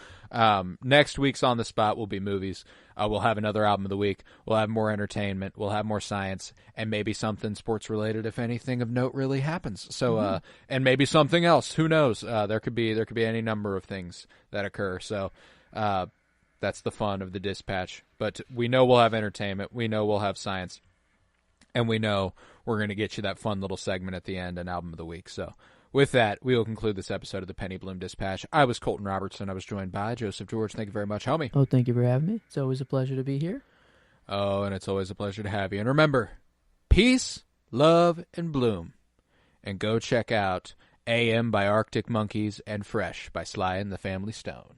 next week's On the Spot will be movies. We'll have another album of the week. We'll have more entertainment. We'll have more science, and maybe something sports related if anything of note really happens. So and maybe something else. Who knows? There could be any number of things that occur. So that's the fun of the Dispatch. But we know we'll have entertainment. We know we'll have science. And we know we're going to get you that fun little segment at the end, an album of the week. So with that, we will conclude this episode of the Penny Bloom Dispatch. I was Colton Robertson. I was joined by Joseph George. Thank you very much, homie. Oh, thank you for having me. It's always a pleasure to be here. Oh, and it's always a pleasure to have you. And remember, peace, love, and bloom. And go check out AM by Arctic Monkeys and Fresh by Sly and the Family Stone.